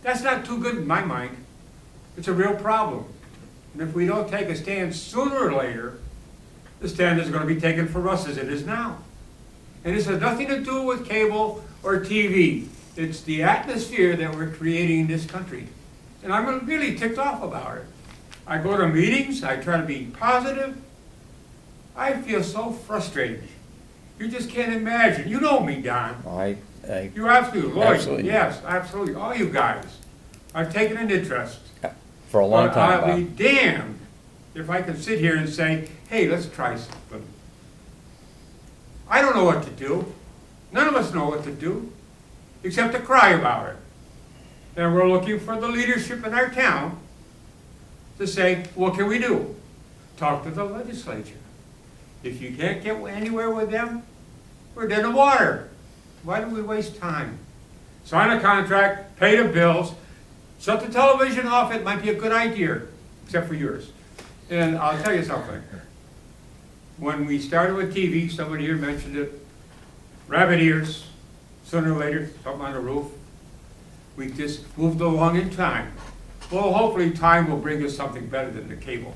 That's not too good in my mind. It's a real problem. And if we don't take a stand sooner or later, the stand is going to be taken for us as it is now. And this has nothing to do with cable or TV. It's the atmosphere that we're creating in this country. And I'm really ticked off about it. I go to meetings, I try to be positive. I feel so frustrated. You just can't imagine. You know me, Don. You're absolutely, Lloyd, Absolutely. yes, absolutely. All you guys. I've taken an interest. For a long But time, I'll be Bob. damned if I can sit here and say, hey, let's try something. I don't know what to do. None of us know what to do, except to cry about it. And we're looking for the leadership in our town to say, what can we do? Talk to the legislature. If you can't get anywhere with them, we're dead in the water. Why do we waste time? Sign a contract, pay the bills, shut the television off. It might be a good idea, except for yours. And I'll tell you something. When we started with TV, somebody here mentioned it, rabbit ears, sooner or later, something on the roof. We just moved along in time. Well, hopefully time will bring us something better than the cable.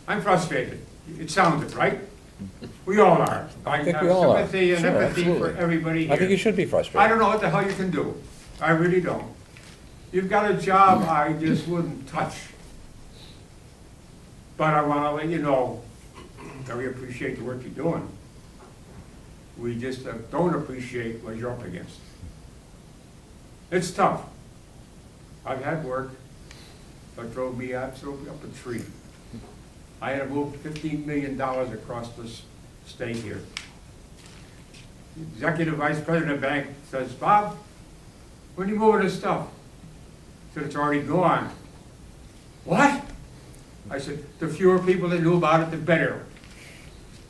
I'm frustrated. It sounds it, right? We all are. I think have we all are. sympathy and Sure, empathy absolutely. for everybody here. I think you should be frustrated. I don't know what the hell you can do. I really don't. You've got a job I just wouldn't touch. But I want to let you know that we appreciate the work you're doing. We just don't appreciate what you're up against. It's tough. I've had work that drove me absolutely up a tree. I had to move $15 million across this state here. The Executive Vice President of the bank says, Bob, when are you moving this stuff? I said, it's already gone. What? I said, the fewer people that knew about it, the better.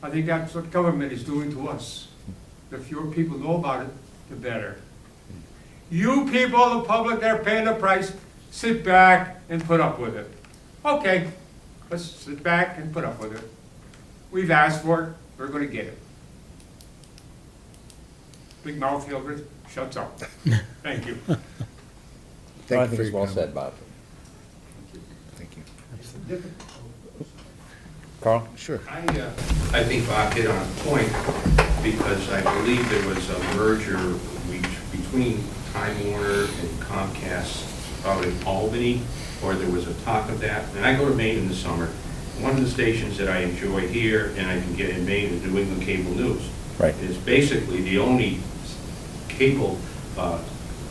I think that's what government is doing to us. The fewer people know about it, the better. You people, the public, they're paying the price, sit back and put up with it. Okay, let's sit back and put up with it. We've asked for it, we're going to get it. Big mouth Hildreth shuts up. Thank you. I Thank you think for it's your well comment. said, Bob. Thank you. Carl? Sure. I think Bob hit on a point, because I believe there was a merger between Time Warner and Comcast out in Albany, or there was a talk of that. And I go to Maine in the summer. One of the stations that I enjoy here and I can get in Maine is New England Cable News. Right. It's basically the only cable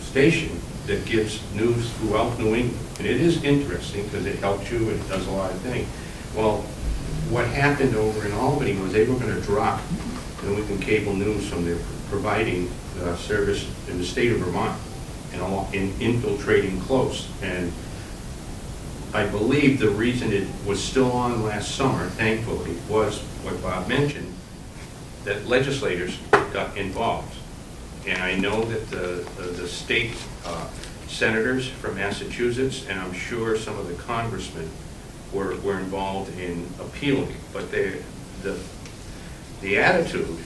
station that gives news throughout New England. And it is interesting because it helps you and it does a lot of things. Well, what happened over in Albany was they were going to drop New England Cable News from their providing service in the state of Vermont and infiltrating close. And I believe the reason it was still on last summer, thankfully, was what Bob mentioned, that legislators board got involved. And I know that the state senators from Massachusetts, and I'm sure some of the congressmen were involved in appealing. But the attitude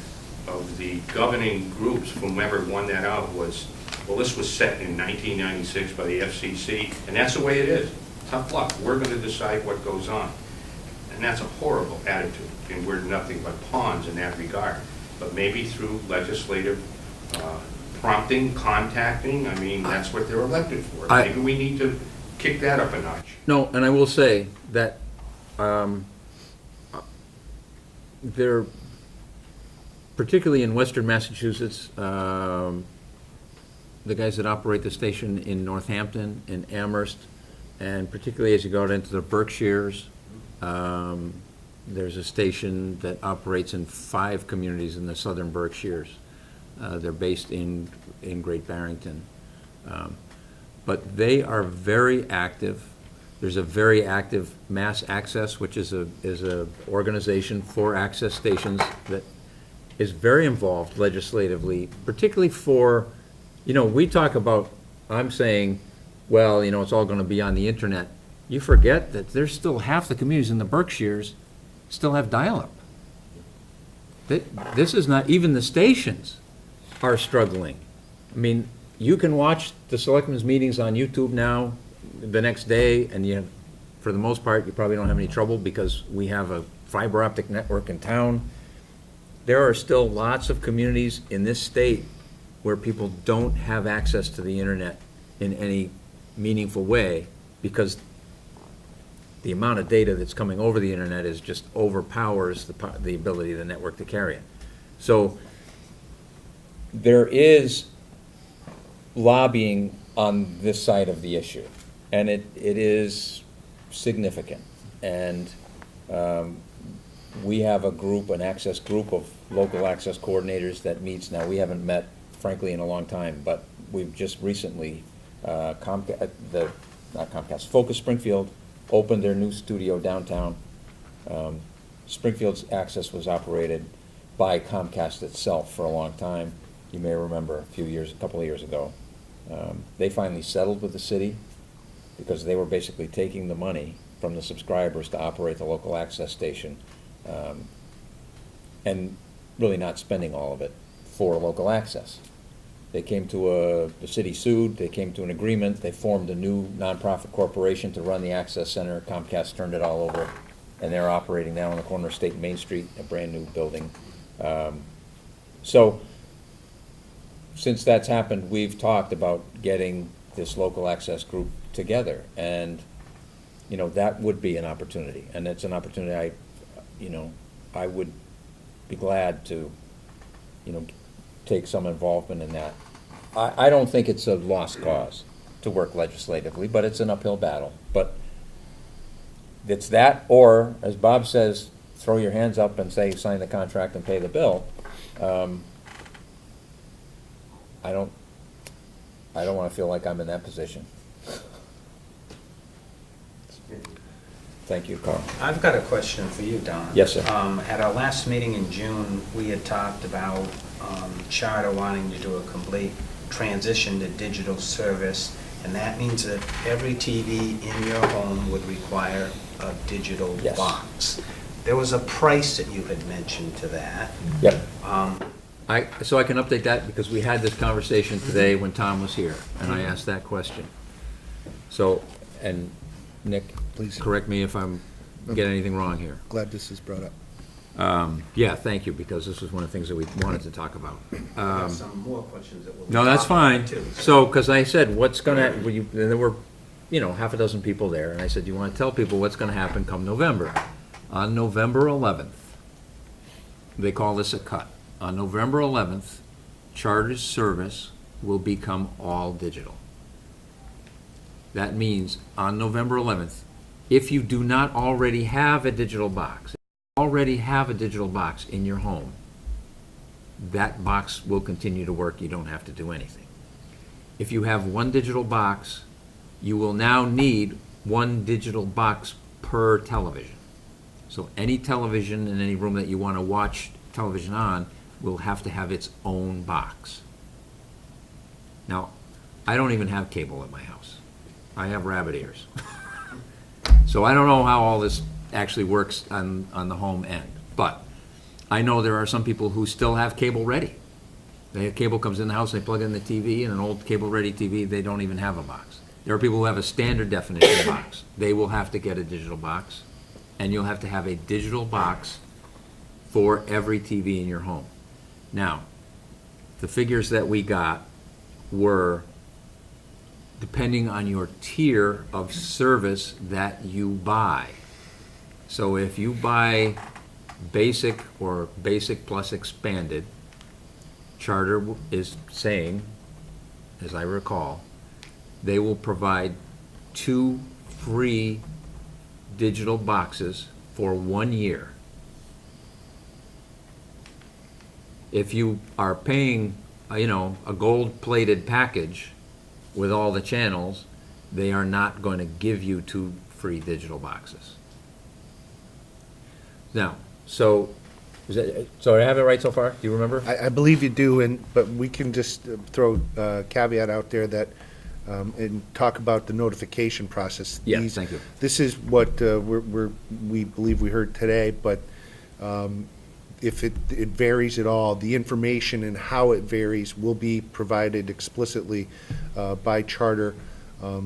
of the governing groups, from whoever won that out, was, well, this was set in 1996 by the FCC, and that's the way it is. Tough luck. We're going to decide what goes on. And that's a horrible attitude, and we're nothing but pawns in that regard. But maybe through legislative prompting, contacting, I mean, that's what they're elected for. Maybe we need to kick that up a notch. No, and I will say that there, particularly in western Massachusetts, the guys that operate the station in Northampton, in Amherst, and particularly as you go out into the Berkshires, there's a station that operates in 5 communities in the southern Berkshires. They're based in Great Barrington. But they are very active. There's a very active Mass Access, which is a organization for access stations that is very involved legislatively, particularly for, we talk about, I'm saying, well, it's all going to be on the internet. You forget that there's still half the communities in the Berkshires still have dial-up. This is not, even the stations are struggling. I mean, you can watch the selectmen's meetings on YouTube now the next day, and for the most part, you probably don't have any trouble because we have a fiber optic network in town. There are still lots of communities in this state where people don't have access to the internet in any meaningful way because the amount of data that's coming over the internet is just overpowers the ability of the network to carry it. So there is lobbying on this side of the issue, and it is significant. And we have a group, an access group of local access coordinators that meets now. We haven't met, frankly, in a long time, but we've just recently, Focus Springfield opened their new studio downtown. Springfield's access was operated by Comcast itself for a long time. You may remember a couple of years ago. They finally settled with the city because they were basically taking the money from the subscribers to operate the local access station and really not spending all of it for local access. They came to the city sued, they came to an agreement, they formed a new nonprofit corporation to run the access center. Comcast turned it all over, and they're operating now on the corner of State and Main Street, a brand new building. So since that's happened, we've talked about getting this local access group together, and that would be an opportunity, and it's an opportunity I would be glad to take some involvement in that. I don't think it's a lost cause to work legislatively, but it's an uphill battle. But it's that, or as Bob says, throw your hands up and say sign the contract and pay the bill. I don't want to feel like I'm in that position. Thank you, Carl. I've got a question for you, Don. Yes, sir. At our last meeting in June, we had talked about Charter wanting to do a complete transition to digital service, and that means that every TV in your home would require a digital Yes. box. There was a price that you had mentioned to that. Yep. So I can update that because we had this conversation today when Tom was here, and I asked that question. So, and Nick, Please. correct me if I'm getting anything wrong here. Glad this is brought up. Yeah, thank you, because this was one of the things that we wanted to talk about. I have some more questions that we'll No, that's talk about, fine. too. So, because I said, what's gonna, and there were, half a dozen people there, and I said, you want to tell people what's gonna happen come November? On November 11th, they call this a cut. On November 11th, Charter's service will become all digital. That means on November 11th, if you do not already have a digital box, in your home, that box will continue to work. You don't have to do anything. If you have one digital box, you will now need one digital box per television. So any television in any room that you want to watch television on will have to have its own box. Now, I don't even have cable at my house. I have rabbit ears. So I don't know how all this actually works on the home end. But I know there are some people who still have cable ready. Cable comes in the house, they plug in the TV, and an old cable-ready TV, they don't even have a box. There are people who have a standard definition box. They will have to get a digital box, and you'll have to have a digital box for every TV in your home. Now, the figures that we got were depending on your tier of service that you buy. So if you buy basic or basic plus expanded, Charter is saying, as I recall, they will provide 2 free digital boxes for 1 year. If you are paying, a gold-plated package with all the channels, they are not going to give you 2 free digital boxes. Now, so I have it right so far? Do you remember? I believe you do, but we can just throw a caveat out there that, and talk about the notification process. Yes, thank you. This is what we believe we heard today, but if it varies at all, the information and how it varies will be provided explicitly by Charter.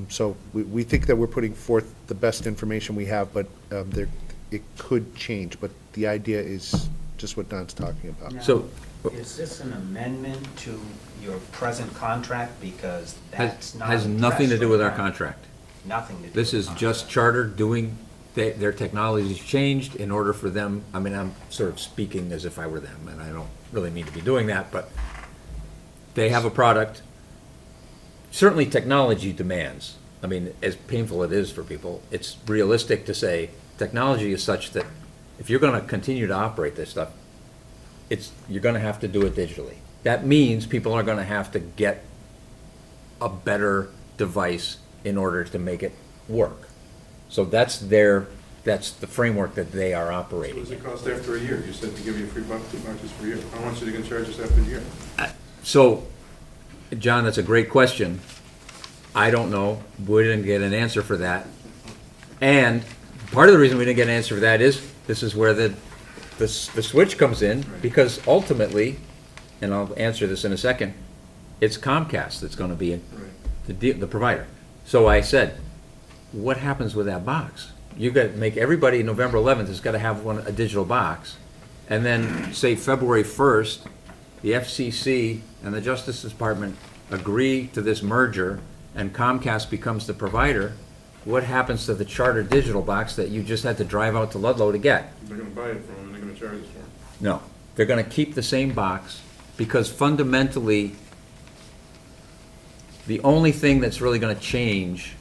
So we think that we're putting forth the best information we have, but it could change. But the idea is just what Don's talking about. Now, So- is this an amendment to your present contract? Because that's not. Has nothing to addressed do with right our now. contract. Nothing to do. This with is the just contract. Charter doing, their technology's changed in order for them, I'm sort of speaking as if I were them, and I don't really mean to be doing that, but they have a product. Certainly technology demands, as painful it is for people, it's realistic to say technology is such that if you're gonna continue to operate this stuff, you're gonna have to do it digitally. That means people are gonna have to get a better device in order to make it work. So that's the framework that they are What operating. does it cost after a year? You said to give you free boxes for a year. How much are they gonna charge us after a year? So, John, that's a great question. I don't know. We didn't get an answer for that. And part of the reason we didn't get an answer for that is, this is where the switch comes in, because ultimately, and I'll answer this in a second, it's Comcast that's gonna be the provider. So I said, what happens with that box? You've got to make everybody, November 11th has got to have a digital box. And then, say, February 1st, the FCC and the Justice Department agree to this merger, and Comcast becomes the provider. What happens to the Charter digital box that you just had to drive out to Ludlow to get? They're gonna buy it from them and they're gonna charge us for it. No, they're gonna keep the same box, because fundamentally, the only thing that's really gonna change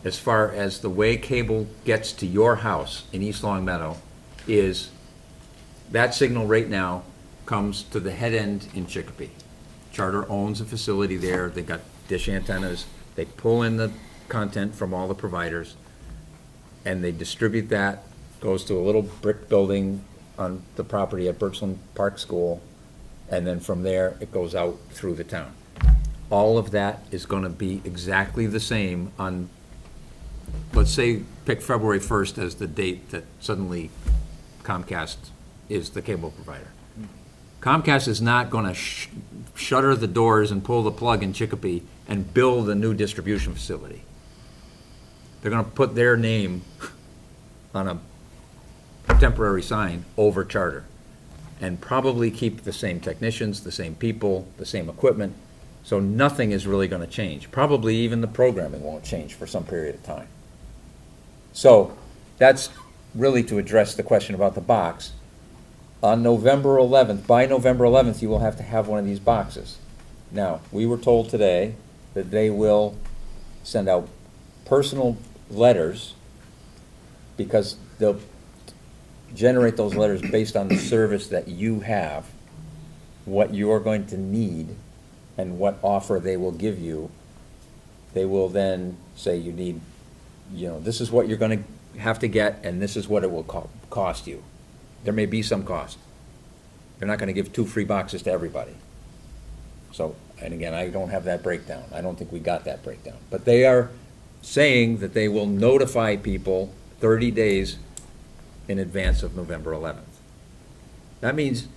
as far as the way cable gets to your house in East Long Meadow is that signal right now comes to the head end in Chicopee. Charter owns a facility there, they've got dish antennas, they pull in the content from all the providers, and they distribute that, goes to a little brick building on the property at Birchland Park School, and then from there, it goes out through the town. All of that is gonna be exactly the same on, let's say, pick February 1st as the date that suddenly Comcast is the cable provider. Comcast is not gonna shutter the doors and pull the plug in Chicopee and build a new distribution facility. They're gonna put their name on a temporary sign over Charter, and probably keep the same technicians, the same people, the same equipment, so nothing is really gonna change. Probably even the programming won't change for some period of time. So, that's really to address the question about the box. On November 11th, by November 11th, you will have to have one of these boxes. Now, we were told today that they will send out personal letters, because they'll generate those letters based on the service that you have, what you're going to need, and what offer they will give you. They will then say you need, this is what you're going to have to get, and this is what it will cost you. There may be some cost. They're not gonna give 2 free boxes to everybody. So, and again, I don't have that breakdown. I don't think we got that breakdown. But they are saying that they will notify people 30 days in advance of November 11th. That means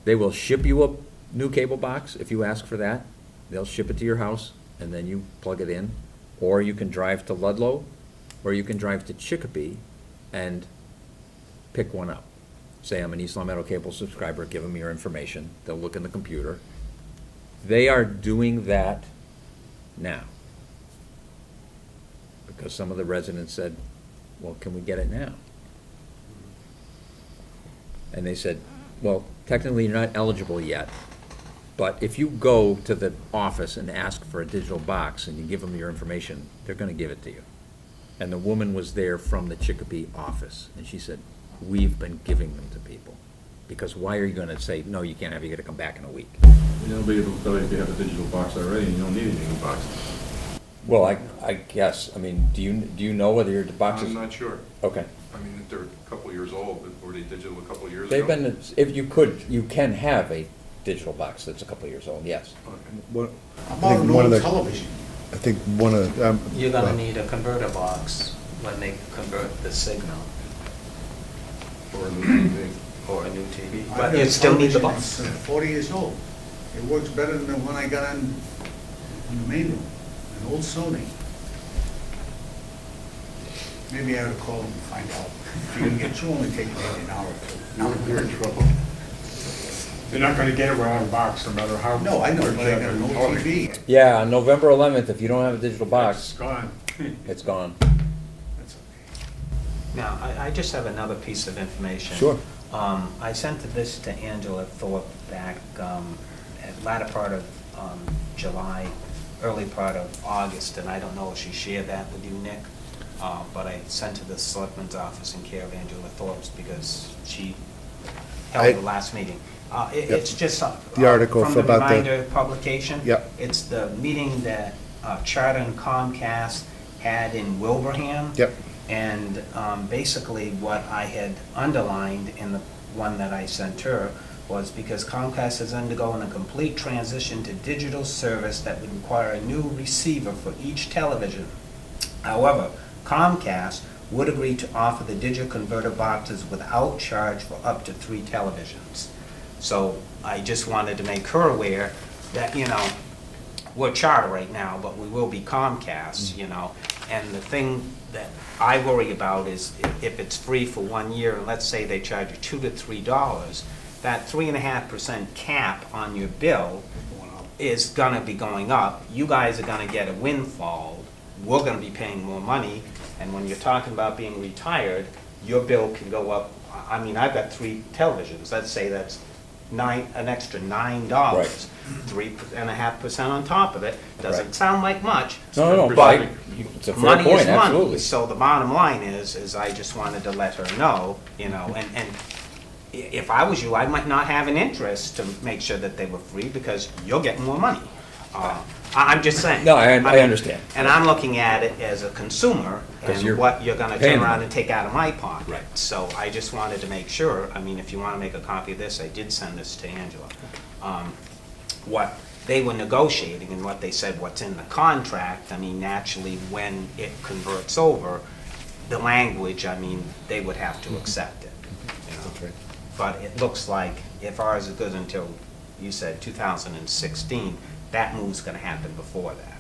they will ship you a new cable box if you ask for that. They'll ship it to your house, and then you plug it in. Or you can drive to Ludlow, or you can drive to Chicopee and pick one up. Say, I'm an East Long Meadow cable subscriber, give them your information. They'll look in the computer. They are doing that now. Because some of the residents said, well, can we get it now? And they said, well, technically you're not eligible yet, but if you go to the office and ask for a digital box and you give them your information, they're gonna give it to you. And the woman was there from the Chicopee office, and she said, we've been giving them to people. Because why are you gonna say, no, you can't have, you gotta come back in a week? They'll be able to tell you if you have a digital box already and you don't need anything in the box. Well, I guess, I mean, do you know whether your boxes? I'm not sure. Okay. I mean, if they're a couple years old, but were they digital a couple years ago? They've been, if you can have a digital box that's a couple of years old, yes. What- How I about think an one of old the- television? I think one of, You're gonna well, need a converter box when they convert the signal, Or a new TV. or a new TV. I But have you a still need the television box. that's 40 years old. It works better than the one I got in the main room, an old Sony. Maybe I ought to call them and find out. If you can get through, only take maybe an hour or two. Now we're in trouble. They're not gonna get it without a box, no matter how. No, I know, but I got an old Oh, TV. Yeah, on November 11th, if you don't have a digital It's box, gone. it's gone. That's okay. Now, I just have another piece of information. Sure. I sent this to Angela Thorpe back at latter part of July, early part of August, and I don't know if she shared that with you, Nick, but I sent to the Selectman's office in care of Angela Thorpe's because she held the last meeting. It's just The article from the about the- Reminder publication. Yep. It's the meeting that Charter and Comcast had in Wilbraham. Yep. And basically what I had underlined in the one that I sent her was because Comcast is undergoing a complete transition to digital service that would require a new receiver for each television. However, Comcast would agree to offer the digital converter boxes without charge for up to 3 televisions. So I just wanted to make her aware that, we're Charter right now, but we will be Comcast, And the thing that I worry about is if it's free for 1 year, and let's say they charge you $2 to $3, that 3.5% cap on your bill is gonna be going up. You guys are gonna get a windfall. We're gonna be paying more money. And when you're talking about being retired, your bill can go up. I mean, I've got 3 televisions. Let's say that's an extra $9. 3.5% on top of it. Doesn't Right. sound like much. No, but but it's a fair money point, is money. absolutely. So the bottom line is I just wanted to let her know, and if I was you, I might not have an interest to make sure that they were free because you're getting more money. I'm just saying. No, I mean, understand. And I'm looking at it as a consumer 'Cause and you're what you're gonna paying turn around them. and take out of my pocket. Right. So I just wanted to make sure, if you wanna make a copy of this, I did send this to Angela. What they were negotiating and what they said, what's in the contract, naturally, when it converts over, the language, they would have to accept it. That's right. But it looks like if ours is good until, you said 2016, that move's gonna happen before that.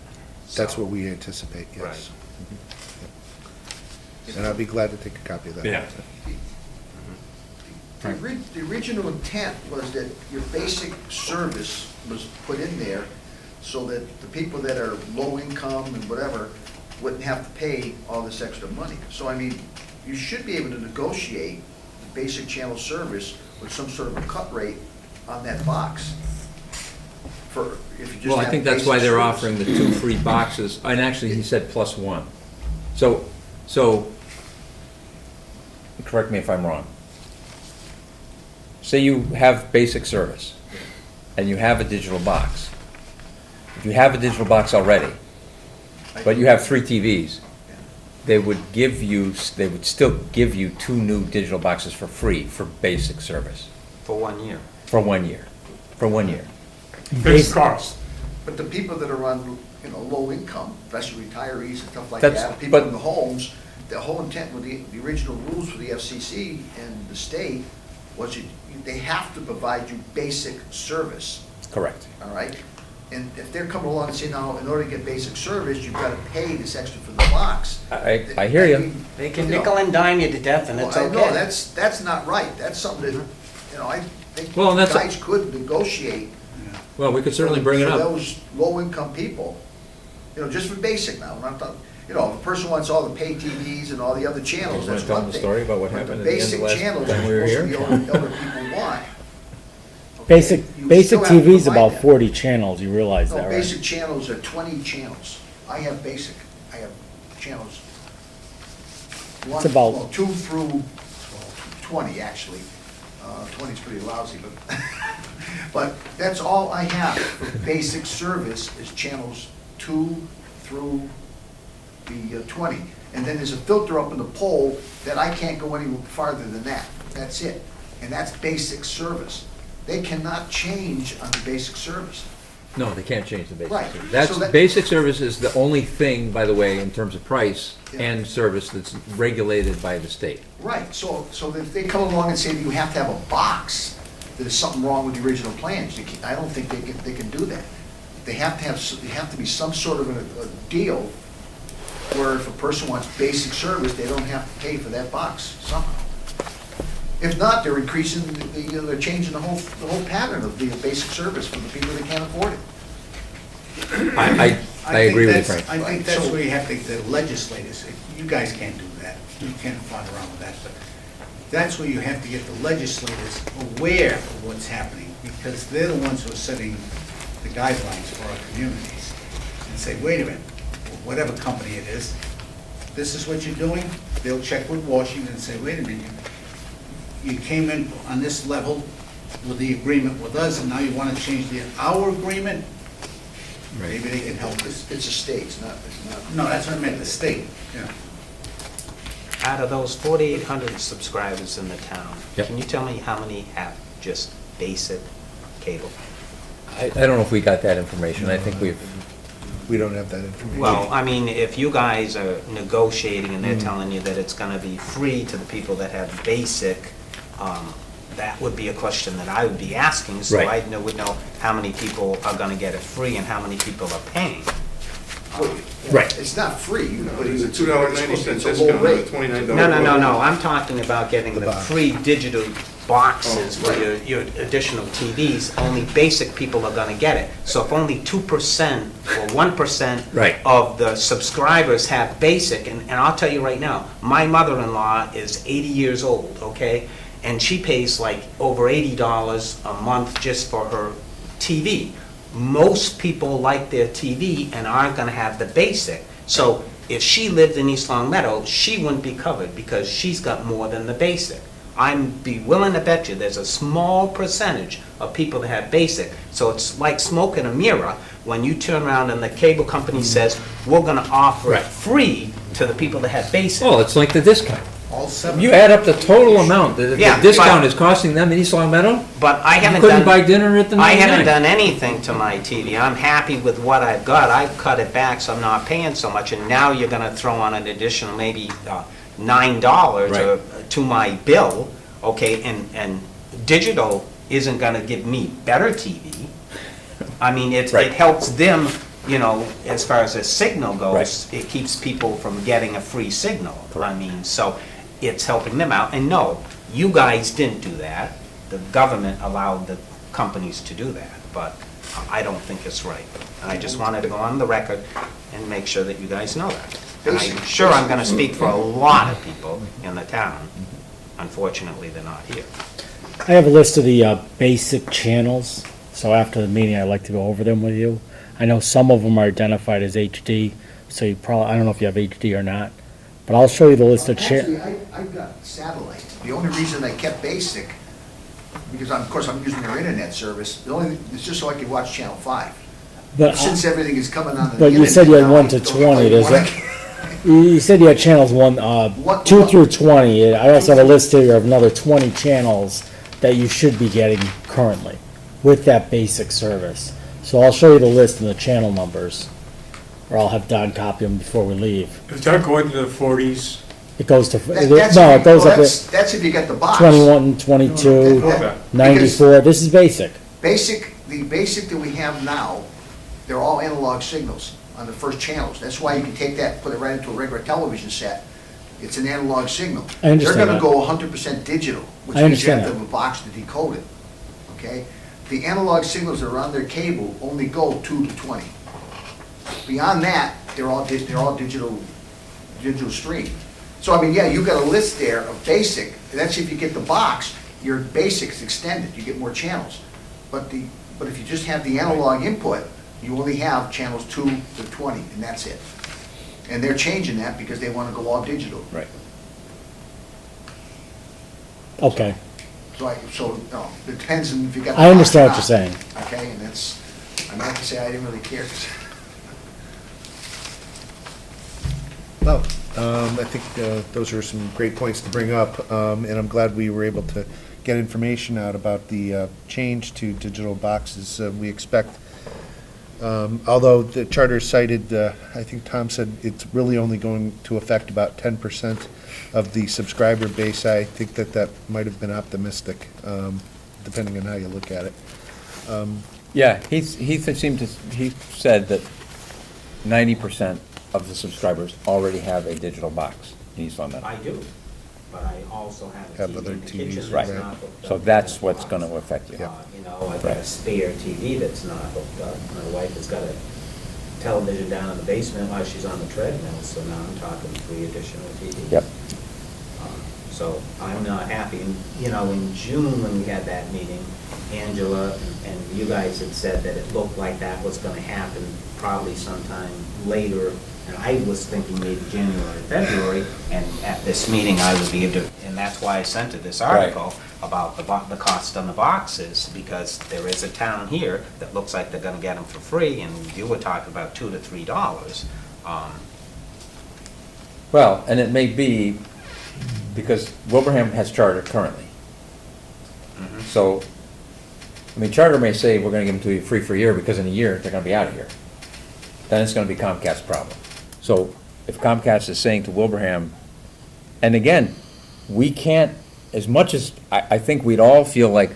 That's So- what we anticipate, yes. Right. And I'll be glad to take a copy of that. Yeah. The original intent was that your basic service was put in there so that the people that are low income and whatever wouldn't have to pay all this extra money. So, you should be able to negotiate the basic channel service with some sort of a cut rate on that box. For, if you just Well, I have think that's basic why they're service. offering the 2 free boxes, and actually, he said +1. So, correct me if I'm wrong. Say you have basic service, and you have a digital box. If you have a digital box already, but you have 3 TVs, they would still give you 2 new digital boxes for free for basic service. For 1 year. for 1 year, for 1 year. Fixed cost. But the people that are on, you know, low income, especially retirees and stuff like That's- that, people but- in the homes, the whole intent with the original rules for the FCC and the state was they have to provide you basic service, Correct. all right? And if they're coming along and saying, now, in order to get basic service, you've got to pay this extra for the box. I hear you. They can You know. nickel and dime you to death, and it's Well, okay. No, that's not right. That's something that, you know, I think Well, and you that's- guys could negotiate. Well, we could certainly bring it For up. those low-income people, you know, just for basic now, we're not talking, you know, if a person wants all the pay TVs and all the other channels, You wanna that's tell one them the thing. story about what But happened the at the end of basic last channels time we were most of here? the older people want. okay, Basic, you basic still have to TV's provide about that. 40 channels, you realize No, that, right? basic channels are 20 channels. I have basic, I have channels. It's about- Well, 2 through 20, actually. 20's pretty lousy, but, but that's all I have for basic service is channels 2 through the 20. And then there's a filter up in the pole that I can't go any farther than that. That's it. And that's basic service. They cannot change on the basic service. No, they can't change the basic Right. service. That's, So that- basic service is the only thing, by the way, in terms of price Yeah. and service that's regulated by the state. Right, so if they come along and say that you have to have a box, there's something wrong with the original plans, I don't think they can do that. They have to be some sort of a deal where if a person wants basic service, they don't have to pay for that box somehow. If not, they're increasing, they're changing the whole pattern of the basic service for the people that can't afford it. I agree with you, Frank. I think that's where you have to, the legislators, you guys can't do that, you can't fly around with that, but that's where you have to get the legislators aware of what's happening, because they're the ones who are setting the guidelines for our communities. And say, wait a minute, whatever company it is, this is what you're doing, they'll check with Washington and say, wait a minute, you came in on this level with the agreement with us, and now you want to change our agreement? Maybe they can help us. It's a state, it's not. No, that's what I meant, the state, yeah. Out of those 4,800 subscribers in the town, Yep. can you tell me how many have just basic cable? I don't know if we got that information. I think We don't have that information. Well, I mean, if you guys are negotiating and they're telling you that it's gonna be free to the people that have basic, that would be a question that I would be asking, so Right. I would know how many people are gonna get it free and how many people are paying. Right. It's not free, but It's a it's $2.90 it's a low discount on a rate. $29. No, I'm talking about getting the free digital boxes for your additional TVs. Only basic people are gonna get it. So if only 2% or 1% Right. of the subscribers have basic, and I'll tell you right now, my mother-in-law is 80 years old, okay? And she pays like over $80 a month just for her TV. Most people like their TV and aren't gonna have the basic. So if she lived in East Long Meadow, she wouldn't be covered because she's got more than the basic. I'm be willing to bet you there's a small percentage of people that have basic. So it's like smoke and a mirror when you turn around and the cable company says, we're gonna offer it Right. free to the people that have basic. Oh, it's like the discount. All seven. You add up the total amount that the Yeah, discount but- is costing them in East Long Meadow, But I you haven't couldn't buy done, dinner at the I 99. haven't done anything to my TV. I'm happy with what I've got. I've cut it back so I'm not paying so much. And now you're gonna throw on an additional maybe $9 Right. to my bill, okay? And digital isn't gonna give me better TV. I mean, it Right. helps them, you know, as far as a signal goes. It keeps people from getting a free signal. I mean, so it's helping them out. And no, you guys didn't do that. The government allowed the companies to do that, but I don't think it's right. And I just wanted to go on the record and make sure that you guys know that. And I'm sure I'm gonna speak for a lot of people in the town. Unfortunately, they're not here. I have a list of the basic channels, so after the meeting, I'd like to go over them with you. I know some of them are identified as HD, so you probably, I don't know if you have HD or not, but I'll show you the list of Actually, channels. I've got satellite. The only reason I kept basic, because of course I'm using their internet service, it's just so I could watch Channel 5. But Since everything is coming on the but you internet said you had now, 1 I to don't 20, really there's wanna- you said you had channels 2 through 20. I also have a list here of another 20 channels that you should be getting currently with that basic service. So I'll show you the list and the channel numbers, or I'll have Don copy them before we leave. Is that going to the 40s? It goes to, That's- no, it goes well, up that's if you get the at box. 21, 22, That- 94, this is basic. The basic that we have now, they're all analog signals on the first channels. That's why you can take that, put it right into a regular television set. It's an analog signal. I understand They're gonna that. go 100% digital, which I means you understand have to have a box to decode it, okay? The analog signals that are on their cable only go 2 to 20. Beyond that, they're all digital stream. So, I mean, yeah, you've got a list there of basic, that's if you get the box, your basic's extended, you get more channels. But if you just have the analog input, you only have channels 2 to 20, and that's it. And they're changing that because they want to go all digital. Right. Okay, No, it depends on if you got the I box understand or what you're not. saying. Okay, and that's, I mean, I have to say, I didn't really care. Well, I think those are some great points to bring up, and I'm glad we were able to get information out about the change to digital boxes. We expect, although the charter cited, I think Tom said it's really only going to affect about 10% of the subscriber base. I think that might have been optimistic, depending on how you look at it. Yeah, he said that 90% of the subscribers already have a digital box in East Long Meadow. I do, but I also have a Have TV other in the TVs kitchen that's Right. not hooked up. So to that's the what's box. gonna affect you. You know, I've got Right. a spare TV that's not hooked up. My wife has got a television down in the basement while she's on the treadmill, so now I'm talking 3 additional TVs. Yep. So I'm not happy. And, you know, in June, when we had that meeting, Angela and you guys had said that it looked like that was gonna happen probably sometime later. And I was thinking maybe January, February, and at this meeting, I would be able to, and that's why I sent her this article about the cost on the boxes, because there is a town here that looks like they're gonna get them for free, and you were talking about $2 to $3. Well, and it may be, because Wilbraham has charter currently. So, I mean, charter may say, we're gonna give them to you free for a year, because in a year, they're gonna be out of here. Then it's gonna be Comcast's problem. So, if Comcast is saying to Wilbraham, and again, we can't, as much as, I think we'd all feel like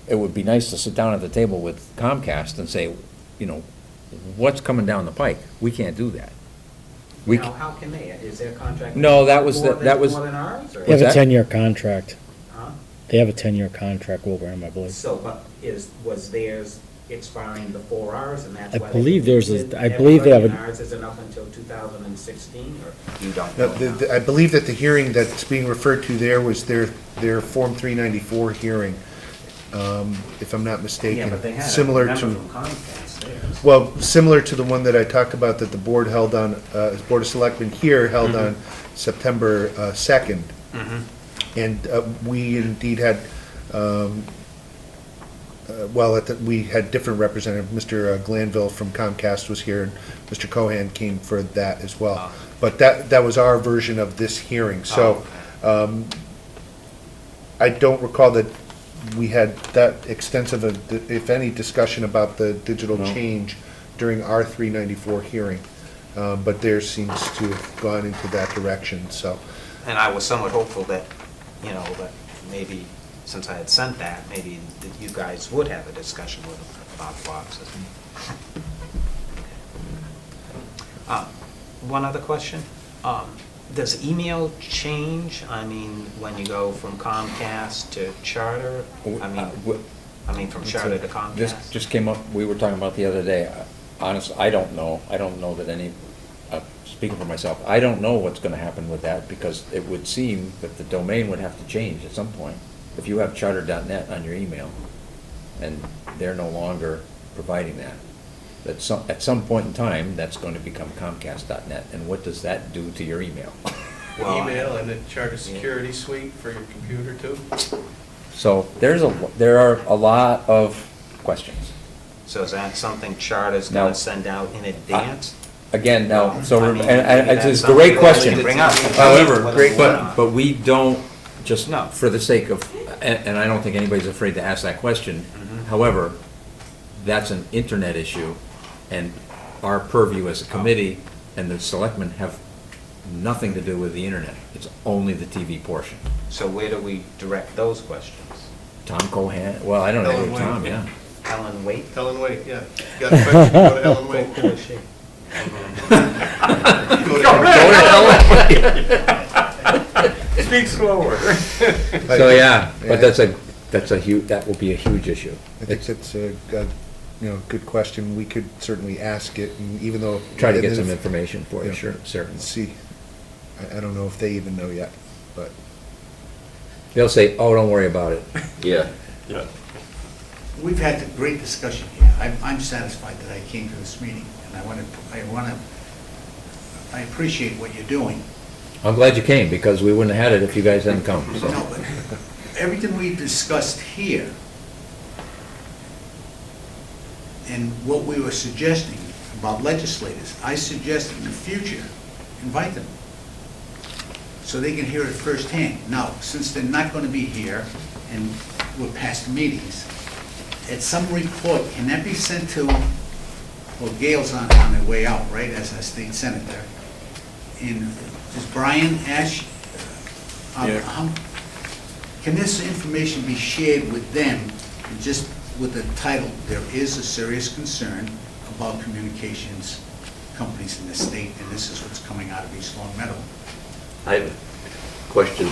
it would be nice to sit down at the table with Comcast and say, you know, what's coming down the pike? We can't do that. We Now, how can they? Is their contract? No, that was more the- that was- more than ours, or? They have What's a that? 10-year contract. Huh? They have a 10-year contract, Wilbraham, I believe. So, but was theirs expiring before ours, and that's I why? believe theirs is- did I believe they have everybody, a- and ours isn't up until 2016, or you don't No, know? now? I believe that the hearing that's being referred to there was their Form 394 hearing, if I'm not Yeah, mistaken. but they had a Similar member to, from Comcast there. well, similar to the one that I talked about that the board held on, Board of Selectmen here held on September 2nd. And we indeed had, we had different representatives. Mr. Glanville from Comcast was here, and Mr. Cohan came for that as well. But that was our version of this hearing. So I don't recall that we had that extensive, if any, discussion about the digital change during our 394 hearing. But theirs seems to have gone into that direction, so. And I was somewhat hopeful that, you know, that maybe, since I had sent that, maybe that you guys would have a discussion with them about the boxes. One other question. Does email change? I mean, when you go from Comcast to Charter? I mean, from Charter to This Comcast? just came up, we were talking about the other day. Honestly, I don't know that any, speaking for myself, I don't know what's gonna happen with that, because it would seem that the domain would have to change at some point. If you have charter.net on your email, and they're no longer providing that, at some point in time, that's going to become Comcast.net, and what does that do to your email? Well, Email and the Charter Security Suite for your computer too? So there are a lot of questions. So is that something Charter's No. gonna send out in advance? Again, now, so, I mean, and maybe it's that's a great something question. we can bring up. However, Whether- but we don't, just No. for the sake of, and I don't think anybody's afraid to ask that question. However, that's an internet issue, and our purview as a committee and the selectmen have nothing to do with the internet. It's only the TV portion. So where do we direct those questions? Tom Cohan, well, I don't know, Ellen White. Tom, yeah. Helen Waite? Helen White, yeah. Got a question, go to Helen White. Who is she? Speak slower. So, yeah, but that's a huge, that will be a huge issue. I think that's a, good question. We could certainly ask it, and even though. Try to get and some if- information for you, Yeah. sure, certainly. See, I don't know if they even know yet, but. They'll say, oh, don't worry about it. Yeah. We've had a great discussion here. I'm satisfied that I came to this meeting, and I appreciate what you're doing. I'm glad you came, because we wouldn't have had it if you guys hadn't come, so. No, but everything we discussed here and what we were suggesting about legislators, I suggest in the future, invite them so they can hear it firsthand. Now, since they're not going to be here and we're past meetings, at some report, can that be sent to, well, Gail's on her way out, right, as a state senator? And is Brian Ash, can this information be shared with them, and just with the title, there is a serious concern about communications companies in the state, and this is what's coming out of East Long Meadow? I have a question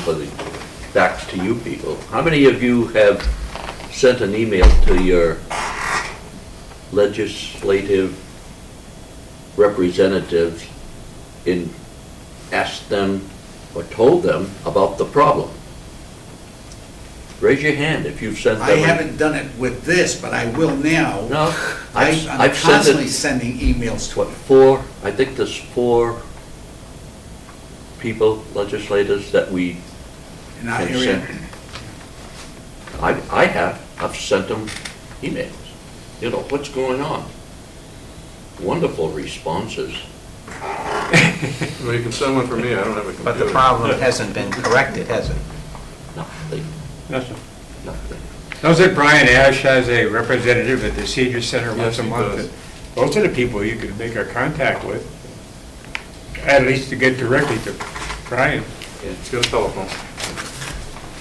back to you people. How many of you have sent an email to your legislative representatives and asked them or told them about the problem? Raise your hand if you've sent them. I haven't done it with this, but I will now. No, I'm I've sent constantly it, sending emails to what, I think there's 4 people, legislators, that we in our can area. send. I've sent them emails. You know, what's going on? Wonderful responses. Well, you can send one for me, I don't have a computer. But the problem hasn't been corrected, has it? Nothing, Nothing. nothing. Knows that Brian Ash has a representative at the senior center once Yes, a he month. does. Those are the people you could make a contact with, at least to get directly to Brian. It's got a telephone.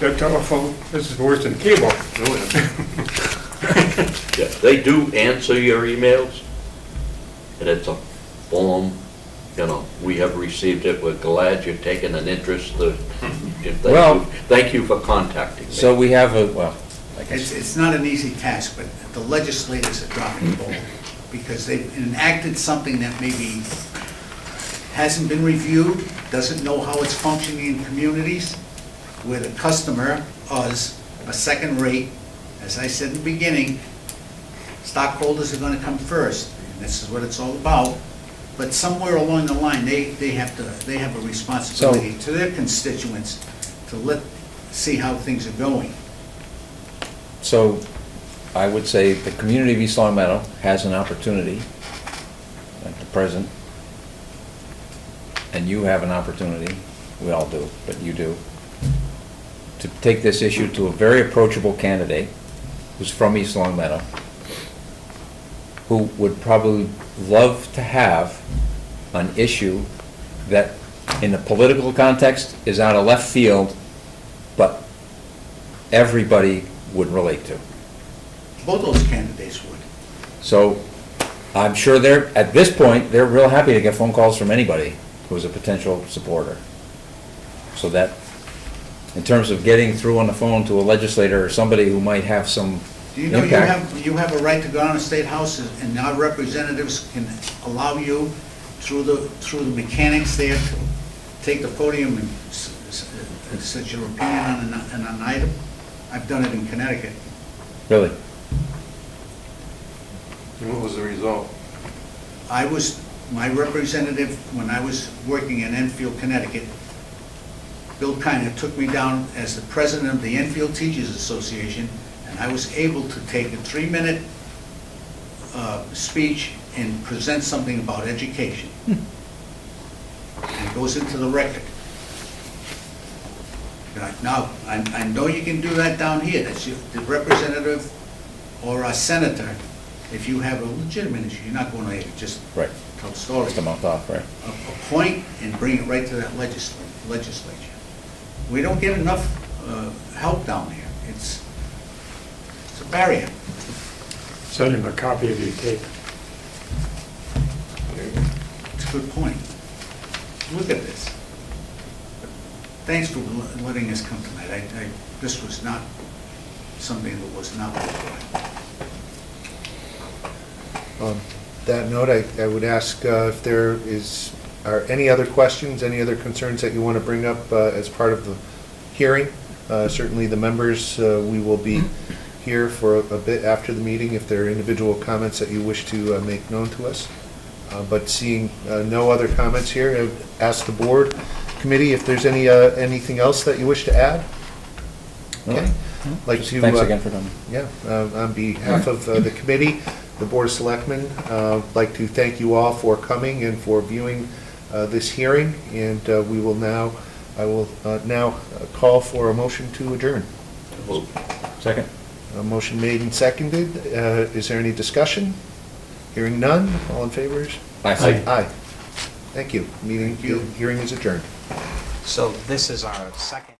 The telephone, this is worse than cable. Really? Yeah, they do answer your emails, and it's a form, you know, we have received it, we're glad you're taking an interest. Well- Thank you for contacting me. So we have I guess, It's not an easy task, but the legislators are dropping the ball because they've enacted something that maybe hasn't been reviewed, doesn't know how it's functioning in communities, where the customer is a second rate. As I said in the beginning, stockholders are gonna come first, and this is what it's all about. But somewhere along the line, they have a responsibility to their constituents to see how things are going. so I would say the community of East Long Meadow has an opportunity at the present, and you have an opportunity, we all do, but you do, to take this issue to a very approachable candidate who's from East Long Meadow, who would probably love to have an issue that, in the political context, is out of left field, but everybody would relate to. Both those candidates would. So I'm sure at this point, they're real happy to get phone calls from anybody who's a potential supporter. So that, in terms of getting through on the phone to a legislator or somebody who might have some Do you know impact. you have a right to go down to State House, and our representatives can allow you, through the mechanics there, to take the podium and set your opinion on an item? I've done it in Connecticut. Really? And what was the result? My representative, when I was working in Enfield, Connecticut, Bill Kiner took me down as the president of the Enfield Teachers Association, and I was able to take a 3-minute speech and present something about education. And it goes into the record. Now, I know you can do that down here, that's the representative or a senator, if you have a legitimate issue, you're not going to just Right. tell the story. Just a month off, right? Appoint and bring it right to that legislature. We don't get enough help down here. It's a barrier. Send him a copy of your tape. It's a good point. Look at this. Thanks for letting us come tonight. This was not something that was not good. On that note, I would ask if there are any other questions, any other concerns that you want to bring up as part of the hearing. Certainly the members, we will be here for a bit after the meeting if there are individual comments that you wish to make known to us. But seeing no other comments here, I would ask the board committee if there's anything else that you wish to add. Okay. Like to, Thanks again for coming. Yeah, on behalf of the committee, the Board of Selectmen, I'd like to thank you all for coming and for viewing this hearing, and I will now call for a motion to adjourn. Second. A motion made and seconded. Is there any discussion? Hearing none, all in favor? Aye. Aye. Thank you. Hearing is adjourned. So this is our second.